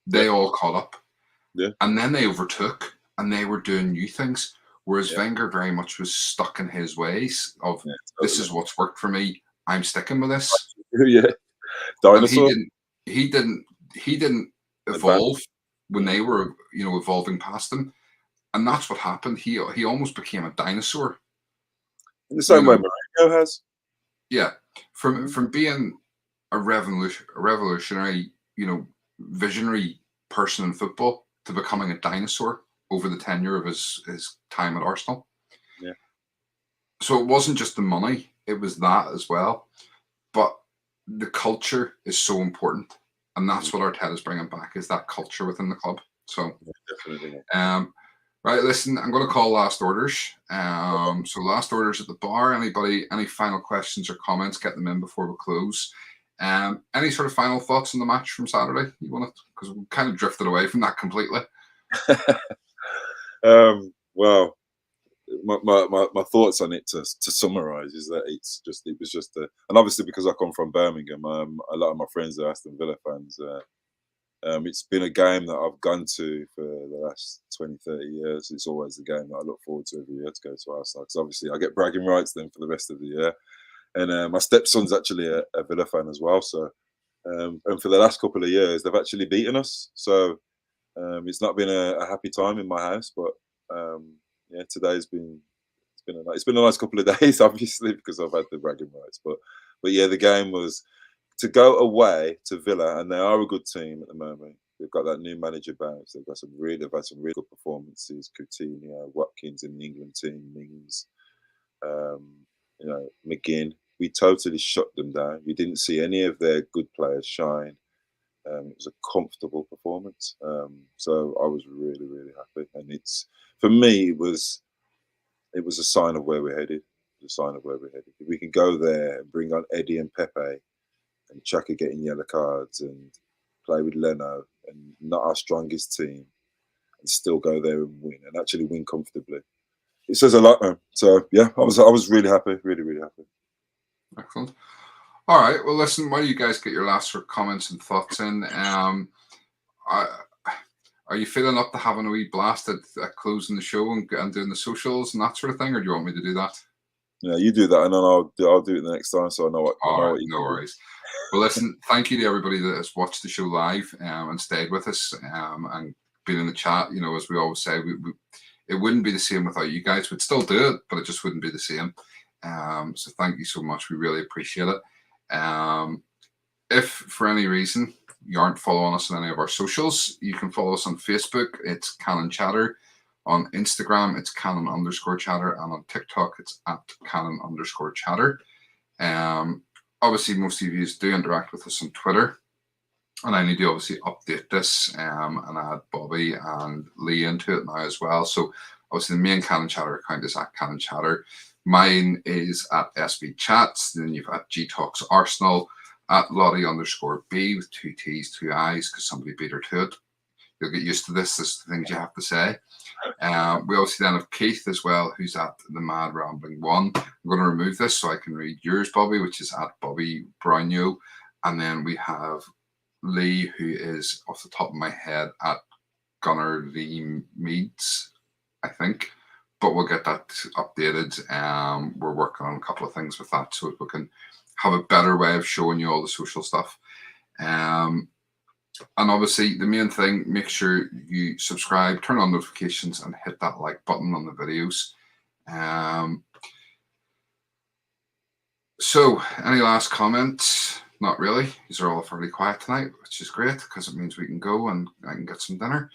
they all caught up.
Yeah.
And then they overtook and they were doing new things. Whereas Wenger very much was stuck in his ways of this is what's worked for me. I'm sticking with this.
Yeah, dinosaur.
He didn't evolve when they were, you know, evolving past him, and that's what happened. He almost became a dinosaur.
In the same way Mourinho has.
Yeah, from being a revolutionary, you know, visionary person in football to becoming a dinosaur over the tenure of his time at Arsenal.
Yeah.
So it wasn't just the money, it was that as well. But the culture is so important. And that's what Arteta's bringing back, is that culture within the club. So,
definitely.
Right, listen, I'm going to call last orders. So last orders at the bar. Anybody, any final questions or comments, get them in before we close. Any sort of final thoughts on the match from Saturday? You want to, because we kind of drifted away from that completely.
Well, my thoughts on it to summarize is that it was just and obviously because I come from Birmingham, a lot of my friends are Aston Villa fans. It's been a game that I've gone to for the last 20, 30 years. It's always the game that I look forward to every year to go to Arsenal, because obviously I get bragging rights then for the rest of the year. And my stepson's actually a Villa fan as well. So, and for the last couple of years, they've actually beaten us. So it's not been a happy time in my house, but yeah, today's been it's been a nice couple of days, obviously, because I've had the bragging rights. But yeah, the game was to go away to Villa, and they are a good team at the moment. They've got that new manager bounce. They've had some really good performances. Coutinho, Watkins in the England team, Mings, you know, McGinn. We totally shut them down. We didn't see any of their good players shine. It was a comfortable performance. So I was really, really happy. And for me, it was a sign of where we're headed. It was a sign of where we're headed. If we can go there and bring on Eddie and Pepe and Chaka getting yellow cards and play with Leno and not our strongest team and still go there and win and actually win comfortably, it says a lot, man. So yeah, I was really happy, really, really happy.
Excellent. All right. Well, listen, while you guys get your last sort of comments and thoughts in, are you feeling up to having a wee blast at closing the show and doing the socials and that sort of thing, or do you want me to do that?
Yeah, you do that, and then I'll do it the next time, so I know what.
All right, no worries. Well, listen, thank you to everybody that has watched the show live and stayed with us and been in the chat. You know, as we always say, it wouldn't be the same without you guys. We'd still do it, but it just wouldn't be the same. So thank you so much. We really appreciate it. If for any reason you aren't following us on any of our socials, you can follow us on Facebook. It's Cannon Chatter. On Instagram, it's Cannon_Chatter. And on TikTok, it's @Cannon_Chatter. Obviously, most of you do interact with us on Twitter. And I need to obviously update this and add Bobby and Lee into it now as well. So obviously the main Cannon Chatter account is @Cannon Chatter. Mine is @SB Chats. Then you've got G-Talks Arsenal, @Lottie_B with 2 T's, 2 I's, because somebody beat her to it. You'll get used to this. This is the things you have to say. We obviously then have Keith as well, who's @TheMadRambling1. I'm going to remove this so I can read yours, Bobby, which is @BobbyBrownio. And then we have Lee, who is off the top of my head @Gunnar Lee Meads, I think. But we'll get that updated. We're working on a couple of things with that so we can have a better way of showing you all the social stuff. And obviously, the main thing, make sure you subscribe, turn on notifications, and hit that like button on the videos. So, any last comments? Not really. These are all fairly quiet tonight, which is great because it means we can go and I can get some dinner.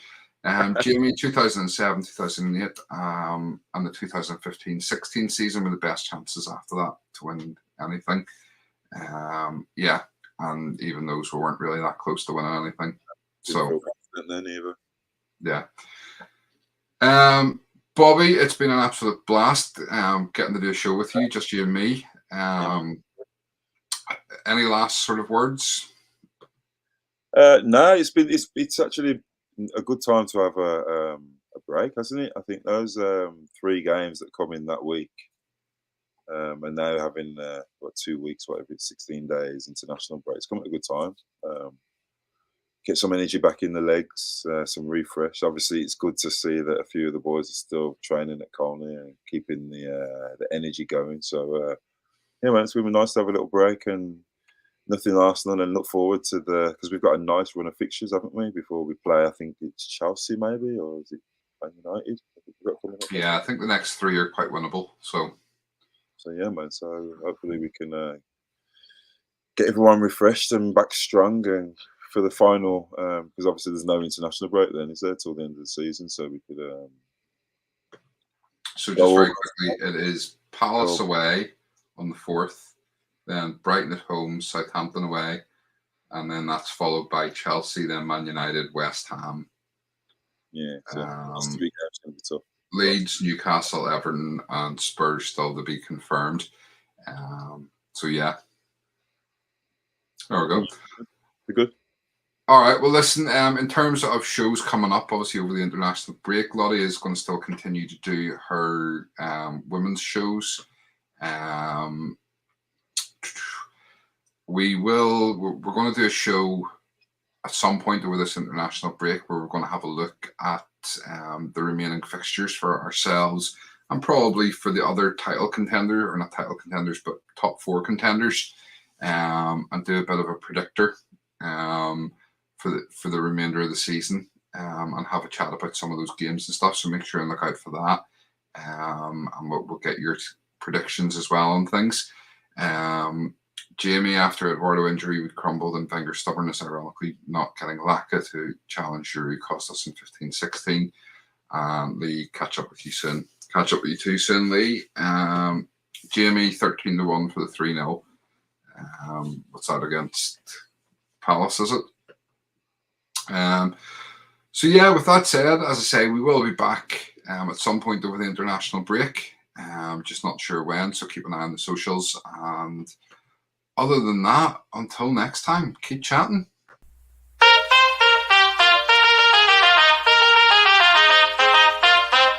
Jamie, 2007, 2008, and the 2015-16 season were the best chances after that to win anything. Yeah, and even those we weren't really that close to winning anything. So
then either.
Yeah. Bobby, it's been an absolute blast getting to do a show with you, just you and me. Any last sort of words?
No, it's actually a good time to have a break, hasn't it? I think those 3 games that come in that week, and now having 2 weeks, whatever it's 16 days international break, it's come at a good time. Get some energy back in the legs, some refresh. Obviously, it's good to see that a few of the boys are still training at Colney and keeping the energy going. So yeah, man, it's been nice to have a little break and nothing Arsenal, and look forward to because we've got a nice run of fixtures, haven't we? Before we play, I think it's Chelsea maybe, or is it Man United?
Yeah, I think the next 3 are quite winnable. So
yeah, man. So hopefully we can get everyone refreshed and back strong and for the final, because obviously there's no international break then, is there, till the end of the season? So we could.
So just very quickly, it is Palace away on the 4th, then Brighton at home, Southampton away, and then that's followed by Chelsea, then Man United, West Ham.
Yeah, so 3 games going to be tough.
Leeds, Newcastle, Everton, and Spurs still to be confirmed. So yeah, there we go.
Be good.
All right. Well, listen. In terms of shows coming up, obviously over the international break, Lottie is going to still continue to do her women's shows. We're going to do a show at some point over this international break where we're going to have a look at the remaining fixtures for ourselves and probably for the other title contender, or not title contenders, but top 4 contenders, and do a bit of a predictor for the remainder of the season, and have a chat about some of those games and stuff. So make sure and look out for that, and we'll get your predictions as well on things. Jamie, after Eduardo injury, we crumbled, and Wenger's stubbornness, ironically, not getting Laka to challenge Giroud cost us in 15-16. Lee, catch up with you soon. Catch up with you too soon, Lee. Jamie, 13-1 for the 3-0. What's that against Palace, is it? So yeah, with that said, as I say, we will be back at some point over the international break. Just not sure when, so keep an eye on the socials. And other than that, until next time, keep chatting.